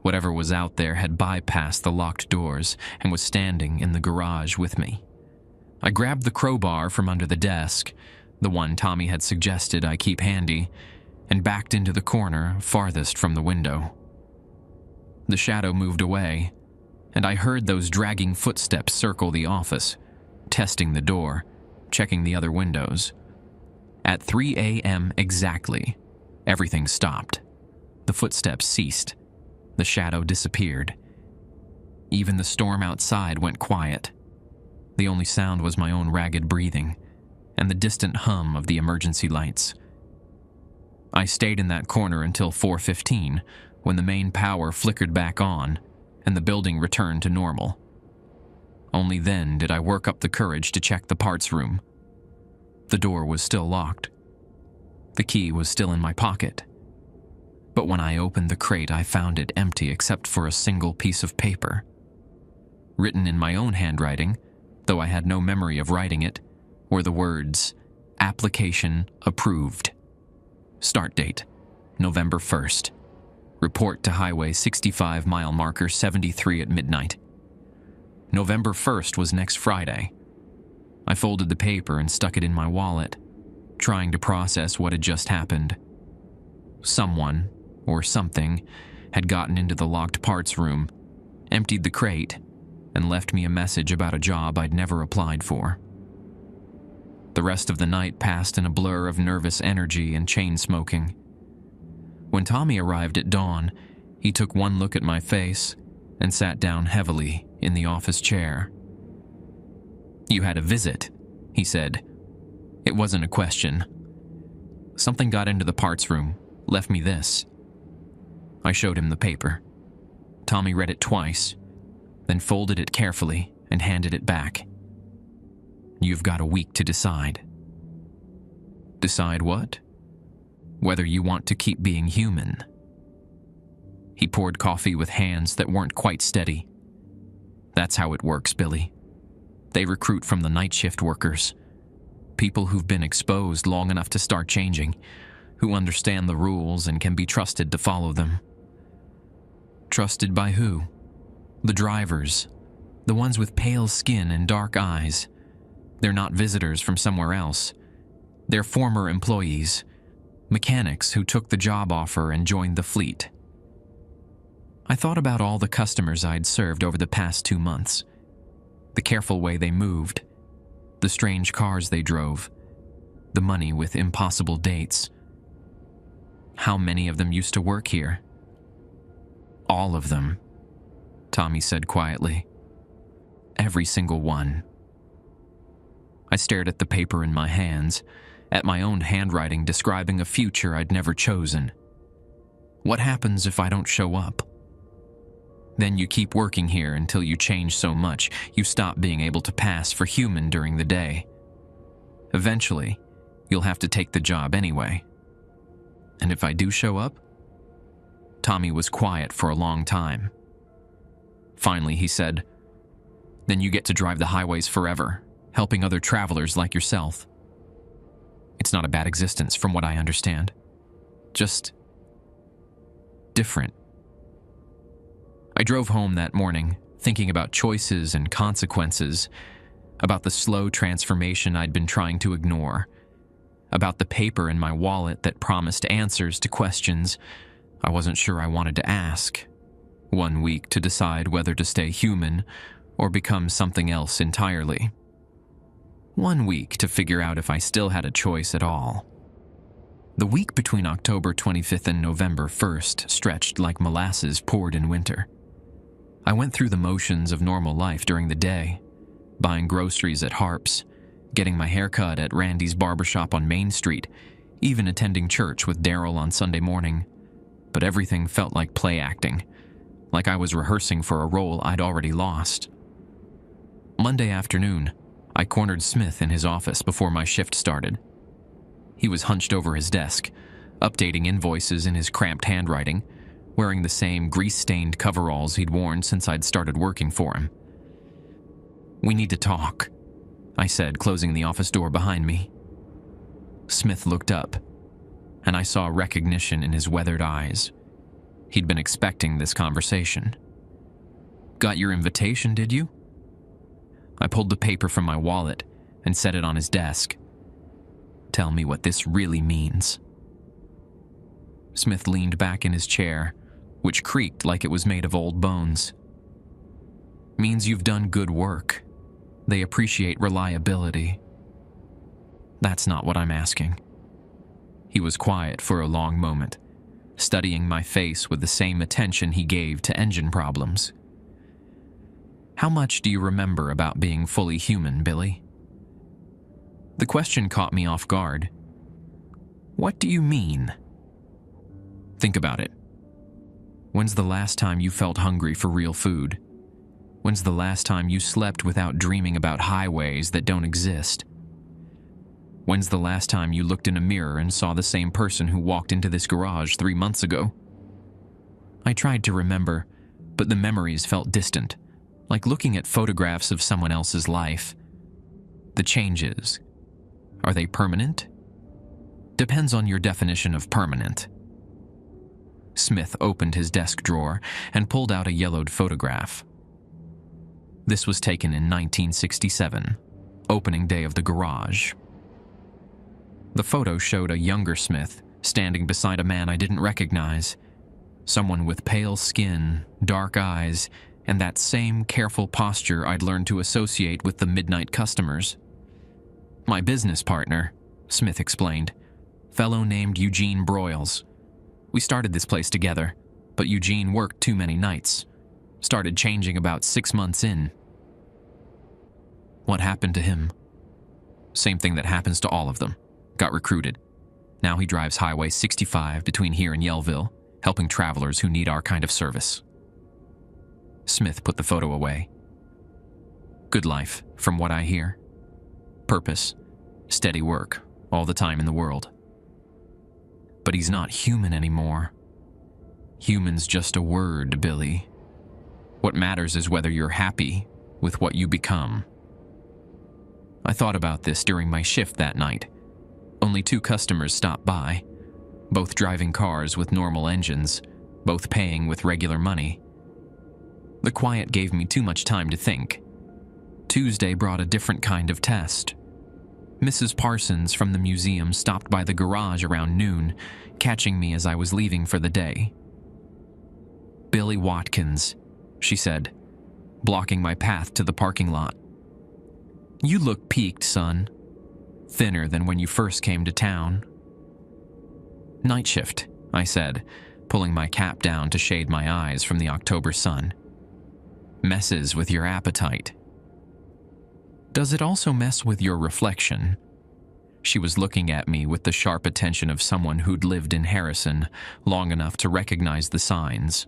Whatever was out there had bypassed the locked doors and was standing in the garage with me. I grabbed the crowbar from under the desk, the one Tommy had suggested I keep handy, and backed into the corner farthest from the window. The shadow moved away, and I heard those dragging footsteps circle the office, testing the door, checking the other windows. At 3 a.m. exactly, everything stopped. The footsteps ceased. The shadow disappeared. Even the storm outside went quiet. The only sound was my own ragged breathing and the distant hum of the emergency lights. I stayed in that corner until 4:15, when the main power flickered back on and the building returned to normal. Only then did I work up the courage to check the parts room. The door was still locked. The key was still in my pocket. But when I opened the crate, I found it empty except for a single piece of paper. Written in my own handwriting, though I had no memory of writing it, were the words, "Application approved. Start date, November 1st. Report to Highway 65 mile marker 73 at midnight." November 1st was next Friday. I folded the paper and stuck it in my wallet, trying to process what had just happened. Someone, or something, had gotten into the locked parts room, emptied the crate, and left me a message about a job I'd never applied for. The rest of the night passed in a blur of nervous energy and chain smoking. When Tommy arrived at dawn, he took one look at my face and sat down heavily in the office chair. "You had a visit," he said. It wasn't a question. "Something got into the parts room, left me this." I showed him the paper. Tommy read it twice. then folded it carefully and handed it back. You've got a week to decide. Decide what? Whether you want to keep being human. He poured coffee with hands that weren't quite steady. That's how it works, Billy. They recruit from the night shift workers. People who've been exposed long enough to start changing, who understand the rules and can be trusted to follow them. Trusted by who? The drivers. The ones with pale skin and dark eyes. They're not visitors from somewhere else. They're former employees. Mechanics who took the job offer and joined the fleet. I thought about all the customers I'd served over the past 2 months. The careful way they moved. The strange cars they drove. The money with impossible dates. How many of them used to work here? All of them, Tommy said quietly. Every single one. I stared at the paper in my hands, at my own handwriting describing a future I'd never chosen. What happens if I don't show up? Then you keep working here until you change so much you stop being able to pass for human during the day. Eventually, you'll have to take the job anyway. And if I do show up? Tommy was quiet for a long time. Finally, he said, "Then you get to drive the highways forever, helping other travelers like yourself. It's not a bad existence from what I understand. Just different." I drove home that morning, thinking about choices and consequences, about the slow transformation I'd been trying to ignore, about the paper in my wallet that promised answers to questions I wasn't sure I wanted to ask. 1 week to decide whether to stay human or become something else entirely. 1 week to figure out if I still had a choice at all. The week between October 25th and November 1st stretched like molasses poured in winter. I went through the motions of normal life during the day, buying groceries at Harp's, getting my hair cut at Randy's barbershop on Main Street, even attending church with Daryl on Sunday morning. But everything felt like play acting, like I was rehearsing for a role I'd already lost. Monday afternoon, I cornered Smith in his office before my shift started. He was hunched over his desk, updating invoices in his cramped handwriting, wearing the same grease-stained coveralls he'd worn since I'd started working for him. "We need to talk," I said, closing the office door behind me. Smith looked up, and I saw recognition in his weathered eyes. He'd been expecting this conversation. "Got your invitation, did you?" I pulled the paper from my wallet and set it on his desk. "Tell me what this really means." Smith leaned back in his chair, which creaked like it was made of old bones. "Means you've done good work. They appreciate reliability." "That's not what I'm asking." He was quiet for a long moment, studying my face with the same attention he gave to engine problems. "How much do you remember about being fully human, Billy?" The question caught me off guard. "What do you mean?" "Think about it. When's the last time you felt hungry for real food? When's the last time you slept without dreaming about highways that don't exist? When's the last time you looked in a mirror and saw the same person who walked into this garage 3 months ago?" I tried to remember, but the memories felt distant, like looking at photographs of someone else's life. The changes, are they permanent? Depends on your definition of permanent. Smith opened his desk drawer and pulled out a yellowed photograph. This was taken in 1967, opening day of the garage. The photo showed a younger Smith standing beside a man I didn't recognize, someone with pale skin, dark eyes, and that same careful posture I'd learned to associate with the midnight customers. "My business partner," Smith explained, "fellow named Eugene Broyles. We started this place together, but Eugene worked too many nights. Started changing about 6 months in." "What happened to him?" "Same thing that happens to all of them. Got recruited. Now he drives Highway 65 between here and Yellville, helping travelers who need our kind of service." Smith put the photo away. Good life, from what I hear. Purpose, steady work, all the time in the world. But he's not human anymore. Human's just a word, Billy. What matters is whether you're happy with what you become. I thought about this during my shift that night. Only 2 customers stopped by, both driving cars with normal engines, both paying with regular money. The quiet gave me too much time to think. Tuesday brought a different kind of test. Mrs. Parsons from the museum stopped by the garage around noon, catching me as I was leaving for the day. "Billy Watkins," she said, blocking my path to the parking lot. "You look peaked, son. Thinner than when you first came to town." "Night shift," I said, pulling my cap down to shade my eyes from the October sun. "Messes with your appetite." "Does it also mess with your reflection?" She was looking at me with the sharp attention of someone who'd lived in Harrison long enough to recognize the signs.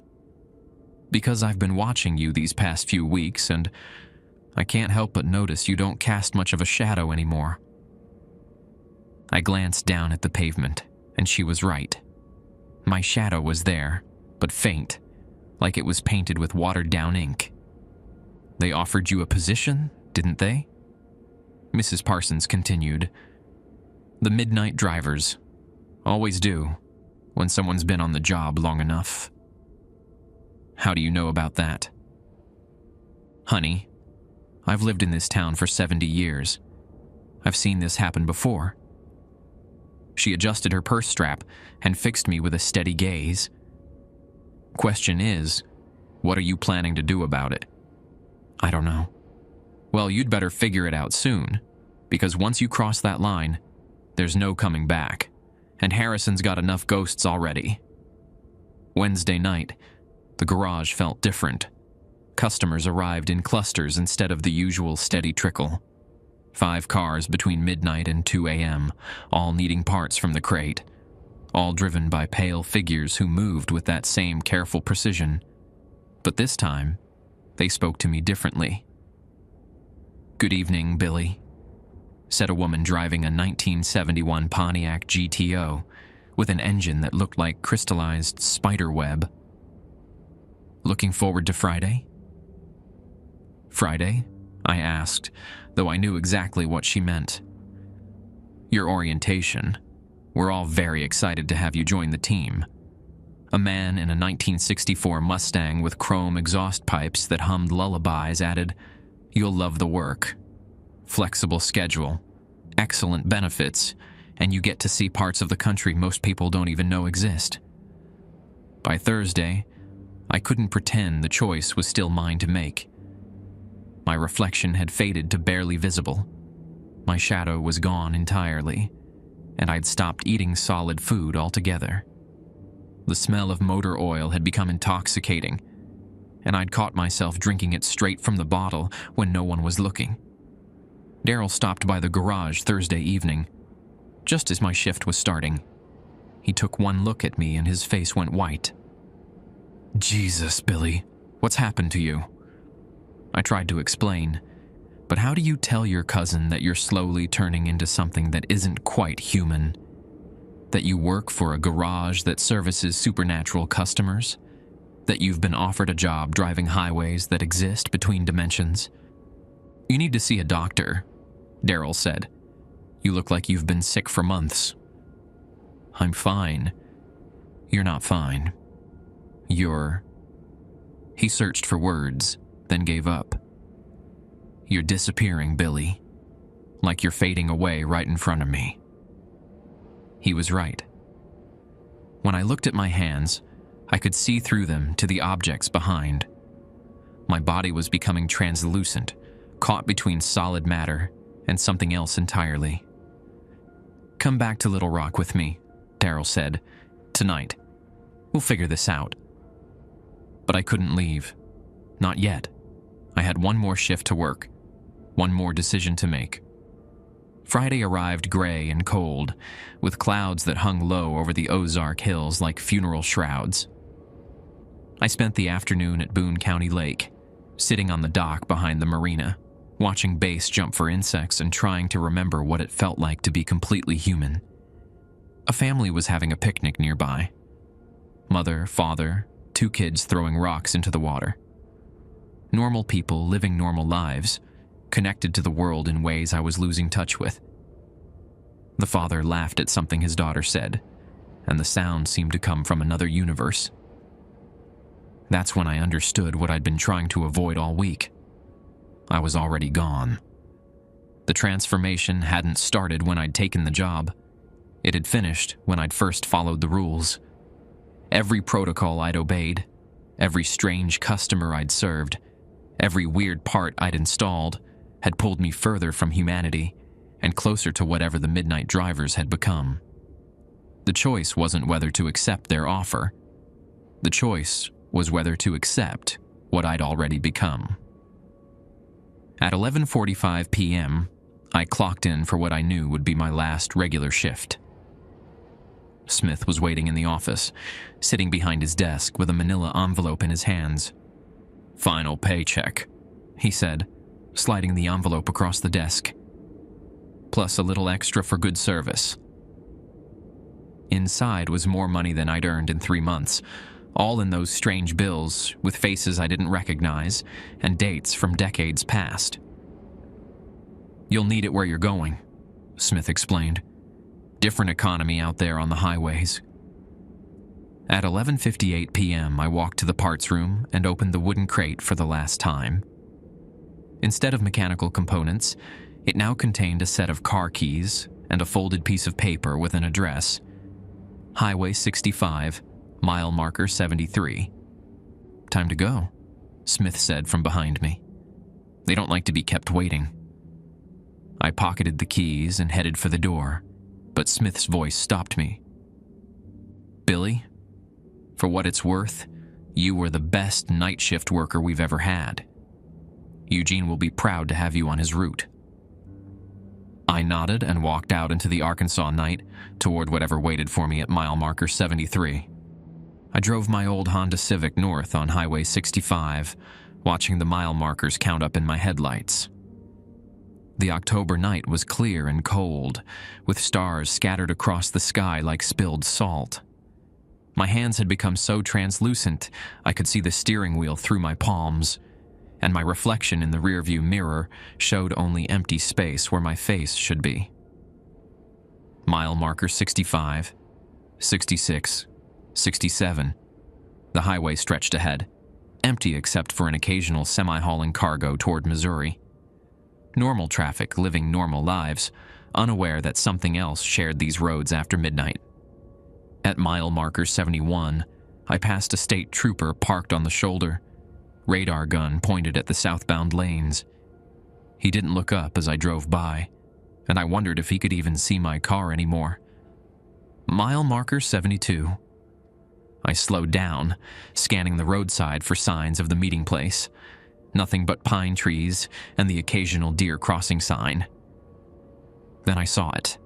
"Because I've been watching you these past few weeks, and I can't help but notice you don't cast much of a shadow anymore." I glanced down at the pavement, and she was right. My shadow was there, but faint, like it was painted with watered-down ink. "They offered you a position, didn't they?" Mrs. Parsons continued. "The midnight drivers. Always do, when someone's been on the job long enough." "How do you know about that?" "Honey, I've lived in this town for 70 years. I've seen this happen before." She adjusted her purse strap and fixed me with a steady gaze. "Question is, what are you planning to do about it?" "I don't know." "Well, you'd better figure it out soon, because once you cross that line, there's no coming back, and Harrison's got enough ghosts already." Wednesday night, the garage felt different. Customers arrived in clusters instead of the usual steady trickle. 5 cars between midnight and 2 a.m., all needing parts from the crate, all driven by pale figures who moved with that same careful precision. But this time, they spoke to me differently. "Good evening, Billy," said a woman driving a 1971 Pontiac GTO with an engine that looked like crystallized spider web. "Looking forward to Friday?" "Friday?" I asked, though I knew exactly what she meant. "Your orientation. We're all very excited to have you join the team." A man in a 1964 Mustang with chrome exhaust pipes that hummed lullabies added, "You'll love the work. Flexible schedule, excellent benefits, and you get to see parts of the country most people don't even know exist." By Thursday, I couldn't pretend the choice was still mine to make. My reflection had faded to barely visible. My shadow was gone entirely, and I'd stopped eating solid food altogether. The smell of motor oil had become intoxicating, and I'd caught myself drinking it straight from the bottle when no one was looking. Daryl stopped by the garage Thursday evening, just as my shift was starting. He took one look at me and his face went white. "Jesus, Billy, what's happened to you?" I tried to explain, but how do you tell your cousin that you're slowly turning into something that isn't quite human? That you work for a garage that services supernatural customers? That you've been offered a job driving highways that exist between dimensions? "You need to see a doctor," Daryl said. "You look like you've been sick for months." "I'm fine." "You're not fine. You're..." He searched for words, then gave up. "You're disappearing, Billy. Like you're fading away right in front of me." He was right. When I looked at my hands, I could see through them to the objects behind. My body was becoming translucent, caught between solid matter and something else entirely. "Come back to Little Rock with me," Daryl said. "Tonight. We'll figure this out." But I couldn't leave. Not yet. I had one more shift to work, one more decision to make. Friday arrived gray and cold, with clouds that hung low over the Ozark Hills like funeral shrouds. I I spent the afternoon at Boone County Lake, sitting on the dock behind the marina, watching bass jump for insects and trying to remember what it felt like to be completely human. A family was having a picnic nearby. Mother, father, 2 kids throwing rocks into the water. Normal people living normal lives, connected to the world in ways I was losing touch with. The father laughed at something his daughter said, and the sound seemed to come from another universe. That's when I understood what I'd been trying to avoid all week. I was already gone. The transformation hadn't started when I'd taken the job. It had finished when I'd first followed the rules. Every protocol I'd obeyed, every strange customer I'd served, every weird part I'd installed had pulled me further from humanity and closer to whatever the midnight drivers had become. The choice wasn't whether to accept their offer. The choice was whether to accept what I'd already become. At 11:45 p.m., I clocked in for what I knew would be my last regular shift. Smith was waiting in the office, sitting behind his desk with a manila envelope in his hands. "Final paycheck," he said, sliding the envelope across the desk. "Plus a little extra for good service." Inside was more money than I'd earned in 3 months, all in those strange bills with faces I didn't recognize and dates from decades past. "You'll need it where you're going," Smith explained. "Different economy out there on the highways." At 11:58 p.m., I walked to the parts room and opened the wooden crate for the last time. Instead of mechanical components, it now contained a set of car keys and a folded piece of paper with an address: Highway 65, mile marker 73. "Time to go," Smith said from behind me. "They don't like to be kept waiting." I pocketed the keys and headed for the door, but Smith's voice stopped me. "Billy, for what it's worth, you were the best night shift worker we've ever had. Eugene will be proud to have you on his route." I nodded and walked out into the Arkansas night toward whatever waited for me at mile marker 73. I drove my old Honda Civic north on Highway 65, watching the mile markers count up in my headlights. The October night was clear and cold, with stars scattered across the sky like spilled salt. My hands had become so translucent I could see the steering wheel through my palms, and my reflection in the rearview mirror showed only empty space where my face should be. Mile marker 65, 66, 67. The highway stretched ahead, empty except for an occasional semi-hauling cargo toward Missouri. Normal traffic living normal lives, unaware that something else shared these roads after midnight. At mile marker 71, I passed a state trooper parked on the shoulder, radar gun pointed at the southbound lanes. He didn't look up as I drove by, and I wondered if he could even see my car anymore. Mile marker 72. I slowed down, scanning the roadside for signs of the meeting place. Nothing but pine trees and the occasional deer crossing sign. Then I saw it.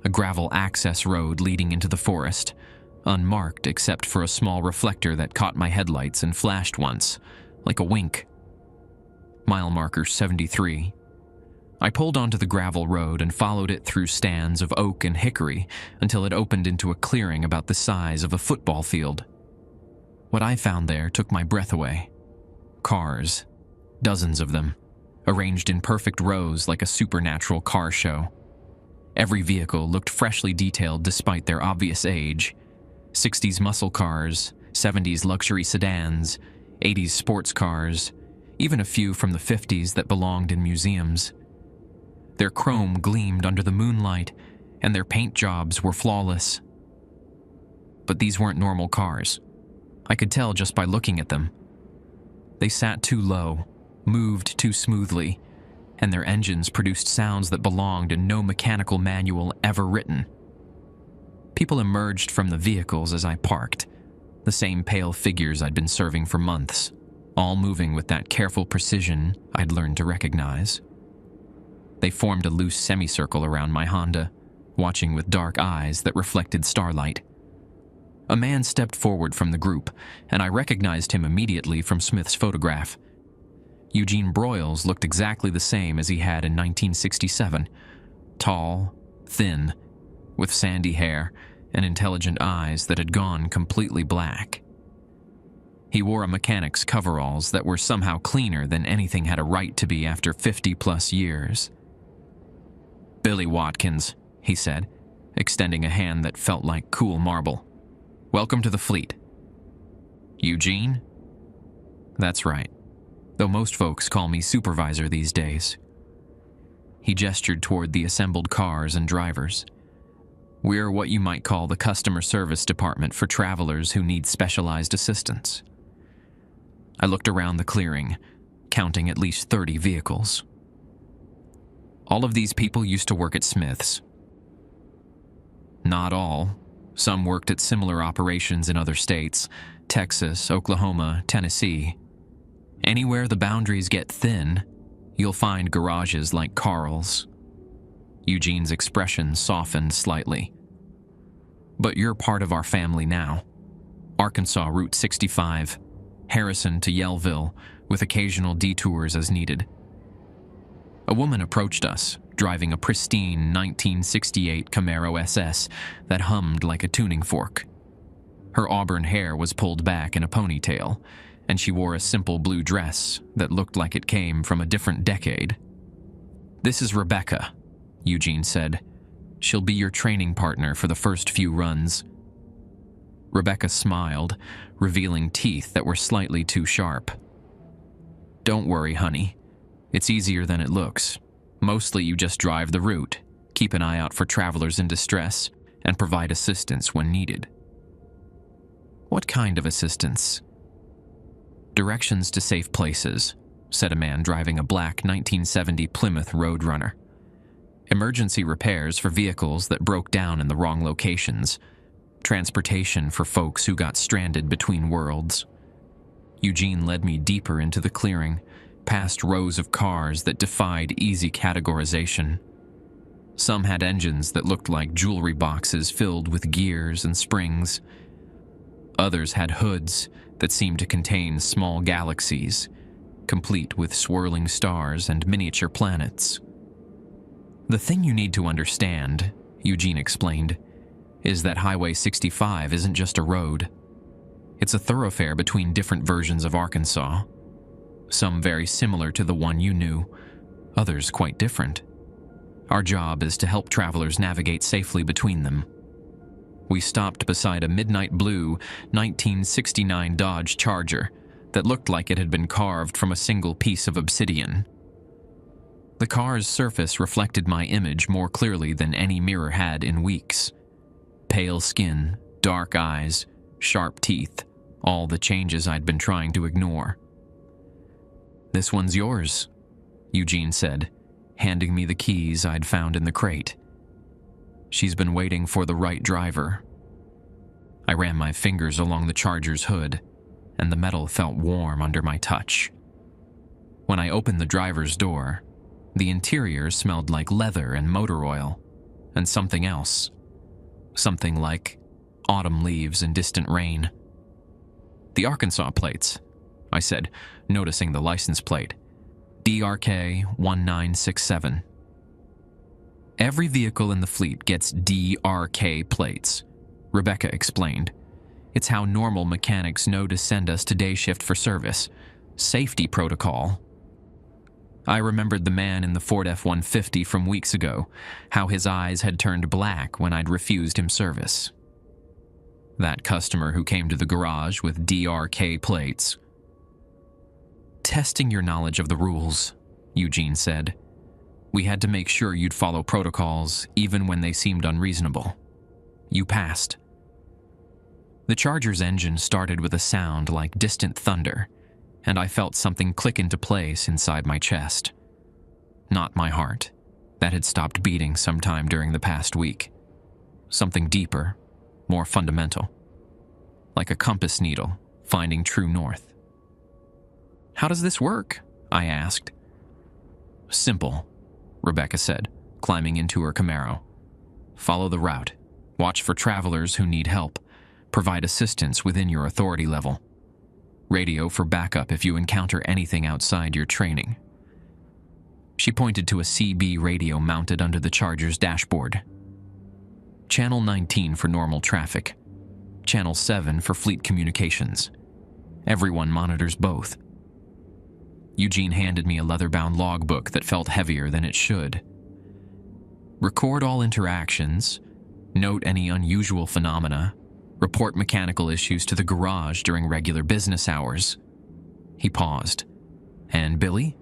A gravel access road leading into the forest, unmarked except for a small reflector that caught my headlights and flashed once, like a wink. Mile marker 73. I pulled onto the gravel road and followed it through stands of oak and hickory until it opened into a clearing about the size of a football field. What I found there took my breath away. Cars, dozens of them, arranged in perfect rows like a supernatural car show. Every vehicle looked freshly detailed despite their obvious age. 60s muscle cars, 70s luxury sedans, 80s sports cars, even a few from the 50s that belonged in museums. Their chrome gleamed under the moonlight, and their paint jobs were flawless. But these weren't normal cars. I could tell just by looking at them. They sat too low, moved too smoothly, and their engines produced sounds that belonged in no mechanical manual ever written. People emerged from the vehicles as I parked, the same pale figures I'd been serving for months, all moving with that careful precision I'd learned to recognize. They formed a loose semicircle around my Honda, watching with dark eyes that reflected starlight. A man stepped forward from the group, and I recognized him immediately from Smith's photograph. Eugene Broyles looked exactly the same as he had in 1967. Tall, thin, with sandy hair and intelligent eyes that had gone completely black. He wore a mechanic's coveralls that were somehow cleaner than anything had a right to be after 50-plus years. "Billy Watkins," he said, extending a hand that felt like cool marble. "Welcome to the fleet." "Eugene?" "That's right, though most folks call me supervisor these days." He gestured toward the assembled cars and drivers. "We're what you might call the customer service department for travelers who need specialized assistance." I looked around the clearing, counting at least 30 vehicles. "All of these people used to work at Smith's." "Not all. Some worked at similar operations in other states, Texas, Oklahoma, Tennessee. Anywhere the boundaries get thin, you'll find garages like Carl's." Eugene's expression softened slightly. "But you're part of our family now. Arkansas Route 65, Harrison to Yellville, with occasional detours as needed." A woman approached us, driving a pristine 1968 Camaro SS that hummed like a tuning fork. Her auburn hair was pulled back in a ponytail, and she wore a simple blue dress that looked like it came from a different decade. "This is Rebecca," Eugene said. "She'll be your training partner for the first few runs." Rebecca smiled, revealing teeth that were slightly too sharp. "Don't worry, honey. It's easier than it looks. Mostly you just drive the route, keep an eye out for travelers in distress, and provide assistance when needed." "What kind of assistance?" "Directions to safe places," said a man driving a black 1970 Plymouth Roadrunner. "Emergency repairs for vehicles that broke down in the wrong locations. Transportation for folks who got stranded between worlds." Eugene led me deeper into the clearing, past rows of cars that defied easy categorization. Some had engines that looked like jewelry boxes filled with gears and springs. Others had hoods that seemed to contain small galaxies, complete with swirling stars and miniature planets. "The thing you need to understand," Eugene explained, "is that Highway 65 isn't just a road. It's a thoroughfare between different versions of Arkansas. Some very similar to the one you knew, others quite different. Our job is to help travelers navigate safely between them." We stopped beside a midnight blue 1969 Dodge Charger that looked like it had been carved from a single piece of obsidian. The car's surface reflected my image more clearly than any mirror had in weeks. Pale skin, dark eyes, sharp teeth, all the changes I'd been trying to ignore. "This one's yours," Eugene said, handing me the keys I'd found in the crate. "She's been waiting for the right driver." I ran my fingers along the Charger's hood, and the metal felt warm under my touch. When I opened the driver's door, the interior smelled like leather and motor oil, and something else. Something like autumn leaves and distant rain. "The Arkansas plates," I said, noticing the license plate. "DRK 1967. "Every vehicle in the fleet gets DRK plates," Rebecca explained. "It's how normal mechanics know to send us to day shift for service. Safety protocol." I remembered the man in the Ford F-150 from weeks ago, how his eyes had turned black when I'd refused him service. That customer who came to the garage with DRK plates. "Testing your knowledge of the rules," Eugene said. "We had to make sure you'd follow protocols even when they seemed unreasonable. You passed." The Charger's engine started with a sound like distant thunder, and I felt something click into place inside my chest. Not my heart. That had stopped beating sometime during the past week. Something deeper, more fundamental. Like a compass needle, finding true north. "How does this work?" I asked. "Simple," Rebecca said, climbing into her Camaro. "Follow the route. Watch for travelers who need help. Provide assistance within your authority level. Radio for backup if you encounter anything outside your training. She pointed to a CB radio mounted under the Charger's dashboard. Channel 19 for normal traffic. Channel 7 for fleet communications. Everyone monitors both. Eugene handed me a leather-bound logbook that felt heavier than it should. Record all interactions. Note any unusual phenomena. Report mechanical issues to the garage during regular business hours. He paused. And Billy?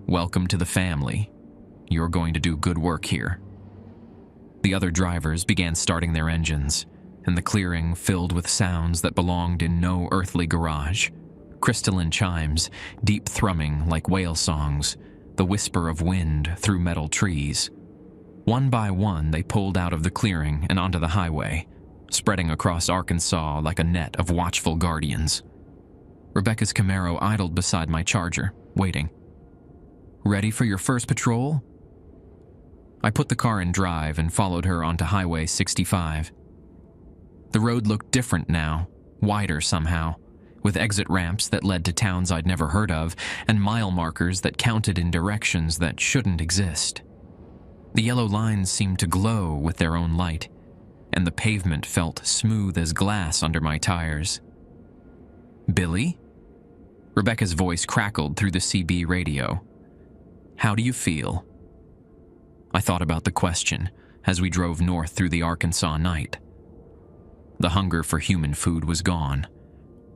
Welcome to the family. You're going to do good work here. The other drivers began starting their engines, and the clearing filled with sounds that belonged in no earthly garage. Crystalline chimes, deep thrumming like whale songs, the whisper of wind through metal trees. One by one, they pulled out of the clearing and onto the highway, spreading across Arkansas like a net of watchful guardians. Rebecca's Camaro idled beside my Charger, waiting. Ready for your first patrol? I put the car in drive and followed her onto Highway 65. The road looked different now, wider somehow, with exit ramps that led to towns I'd never heard of and mile markers that counted in directions that shouldn't exist. The yellow lines seemed to glow with their own light, and the pavement felt smooth as glass under my tires. Billy? Rebecca's voice crackled through the CB radio. How do you feel? I thought about the question as we drove north through the Arkansas night. The hunger for human food was gone,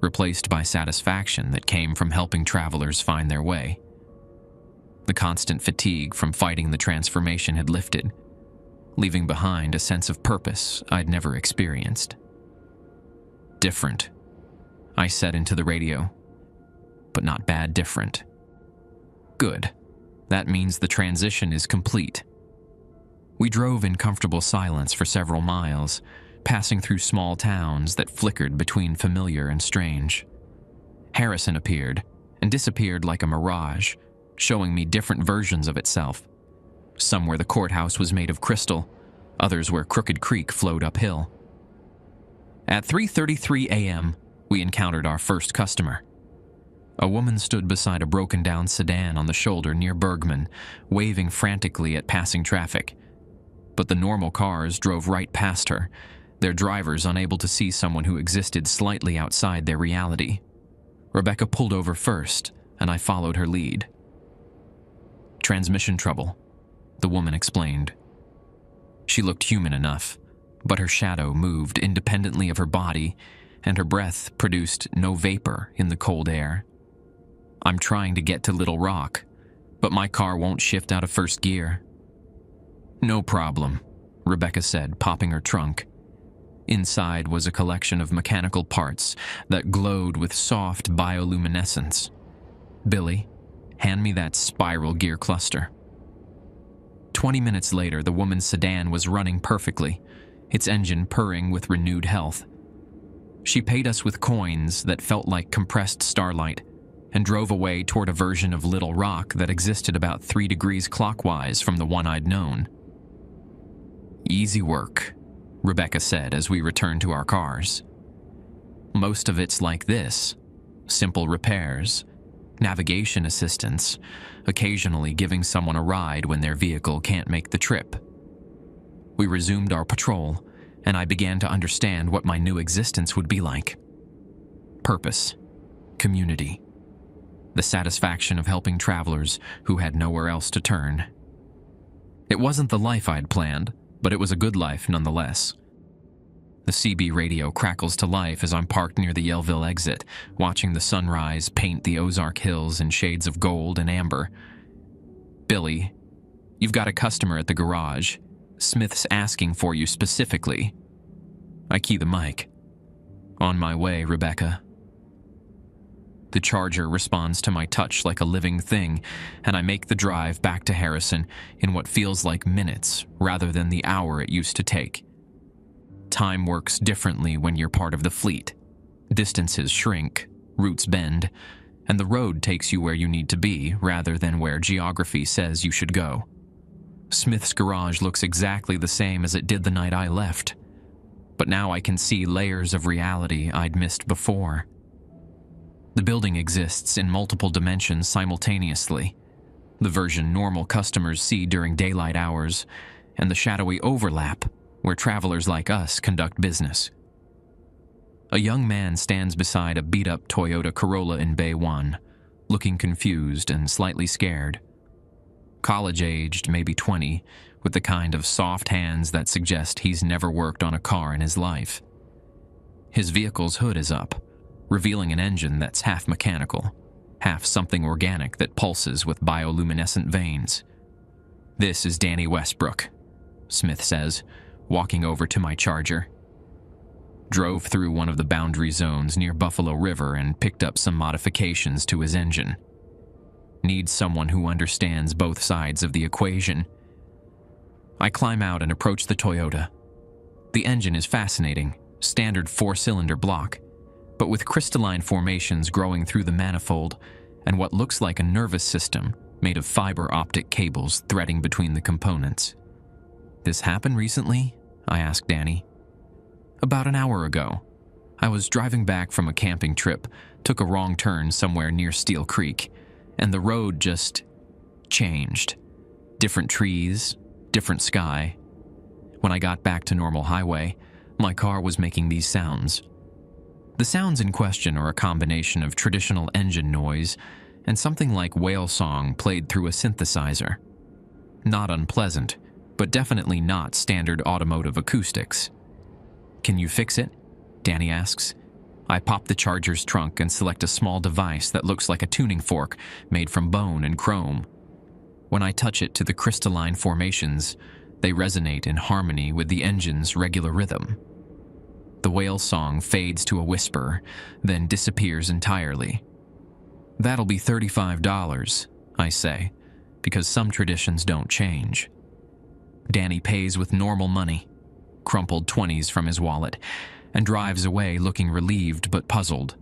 replaced by satisfaction that came from helping travelers find their way. The constant fatigue from fighting the transformation had lifted, leaving behind a sense of purpose I'd never experienced. Different, I said into the radio, but not bad different. Good. That means the transition is complete. We drove in comfortable silence for several miles, passing through small towns that flickered between familiar and strange. Harrison appeared and disappeared like a mirage, showing me different versions of itself. Some where the courthouse was made of crystal, others where Crooked Creek flowed uphill. At 3:33 a.m., we encountered our first customer. A woman stood beside a broken-down sedan on the shoulder near Bergman, waving frantically at passing traffic. But the normal cars drove right past her, their drivers unable to see someone who existed slightly outside their reality. Rebecca pulled over first, and I followed her lead. Transmission trouble, the woman explained. She looked human enough, but her shadow moved independently of her body, and her breath produced no vapor in the cold air. I'm trying to get to Little Rock, but my car won't shift out of first gear. No problem, Rebecca said, popping her trunk. Inside was a collection of mechanical parts that glowed with soft bioluminescence. Billy, hand me that spiral gear cluster. 20 minutes later, the woman's sedan was running perfectly, its engine purring with renewed health. She paid us with coins that felt like compressed starlight and drove away toward a version of Little Rock that existed about 3 degrees clockwise from the one I'd known. Easy work, Rebecca said as we returned to our cars. Most of it's like this: simple repairs, navigation assistance, occasionally giving someone a ride when their vehicle can't make the trip. We resumed our patrol, and I began to understand what my new existence would be like. Purpose, community, the satisfaction of helping travelers who had nowhere else to turn. It wasn't the life I'd planned, but it was a good life nonetheless. The CB radio crackles to life as I'm parked near the Yellville exit, watching the sunrise paint the Ozark Hills in shades of gold and amber. Billy, you've got a customer at the garage. Smith's asking for you specifically. I key the mic. On my way, Rebecca. The Charger responds to my touch like a living thing, and I make the drive back to Harrison in what feels like minutes rather than the hour it used to take. Time works differently when you're part of the fleet. Distances shrink, routes bend, and the road takes you where you need to be rather than where geography says you should go. Smith's garage looks exactly the same as it did the night I left, but now I can see layers of reality I'd missed before. The building exists in multiple dimensions simultaneously. The version normal customers see during daylight hours, and the shadowy overlap where travelers like us conduct business. A young man stands beside a beat-up Toyota Corolla in Bay 1, looking confused and slightly scared. College-aged, maybe 20, with the kind of soft hands that suggest he's never worked on a car in his life. His vehicle's hood is up, revealing an engine that's half mechanical, half something organic that pulses with bioluminescent veins. "This is Danny Westbrook," Smith says, walking over to my Charger. Drove through one of the boundary zones near Buffalo River and picked up some modifications to his engine. Needs someone who understands both sides of the equation. I climb out and approach the Toyota. The engine is fascinating, standard 4-cylinder block, but with crystalline formations growing through the manifold and what looks like a nervous system made of fiber optic cables threading between the components. "This happened recently?" I asked Danny. "About an hour ago. I was driving back from a camping trip, took a wrong turn somewhere near Steel Creek, and the road just changed. Different trees, different sky. When I got back to normal highway, my car was making these sounds. The sounds in question are a combination of traditional engine noise and something like whale song played through a synthesizer. Not unpleasant, but definitely not standard automotive acoustics." "Can you fix it?" Danny asks. I pop the Charger's trunk and select a small device that looks like a tuning fork made from bone and chrome. When I touch it to the crystalline formations, they resonate in harmony with the engine's regular rhythm. The whale song fades to a whisper, then disappears entirely. "That'll be $35, I say, because some traditions don't change. Danny pays with normal money, crumpled 20s from his wallet, and drives away looking relieved but puzzled.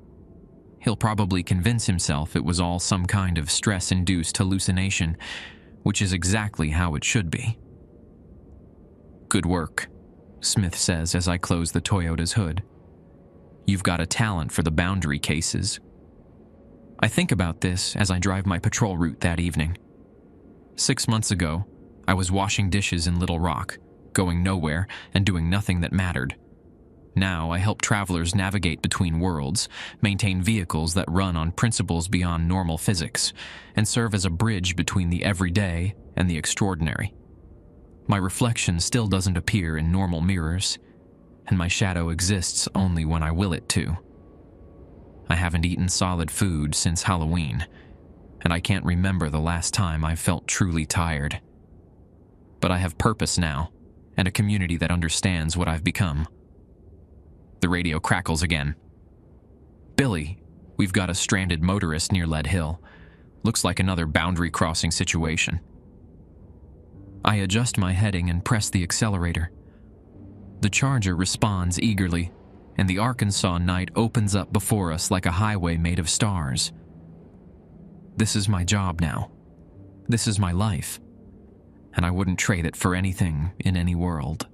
He'll probably convince himself it was all some kind of stress-induced hallucination, which is exactly how it should be. "Good work," Smith says as I close the Toyota's hood. "You've got a talent for the boundary cases." I think about this as I drive my patrol route that evening. 6 months ago, I was washing dishes in Little Rock, going nowhere and doing nothing that mattered. Now I help travelers navigate between worlds, maintain vehicles that run on principles beyond normal physics, and serve as a bridge between the everyday and the extraordinary. My reflection still doesn't appear in normal mirrors, and my shadow exists only when I will it to. I haven't eaten solid food since Halloween, and I can't remember the last time I felt truly tired. But I have purpose now, and a community that understands what I've become. The radio crackles again. "Billy, we've got a stranded motorist near Lead Hill. Looks like another boundary crossing situation." I adjust my heading and press the accelerator. The Charger responds eagerly, and the Arkansas night opens up before us like a highway made of stars. This is my job now. This is my life, and I wouldn't trade it for anything in any world.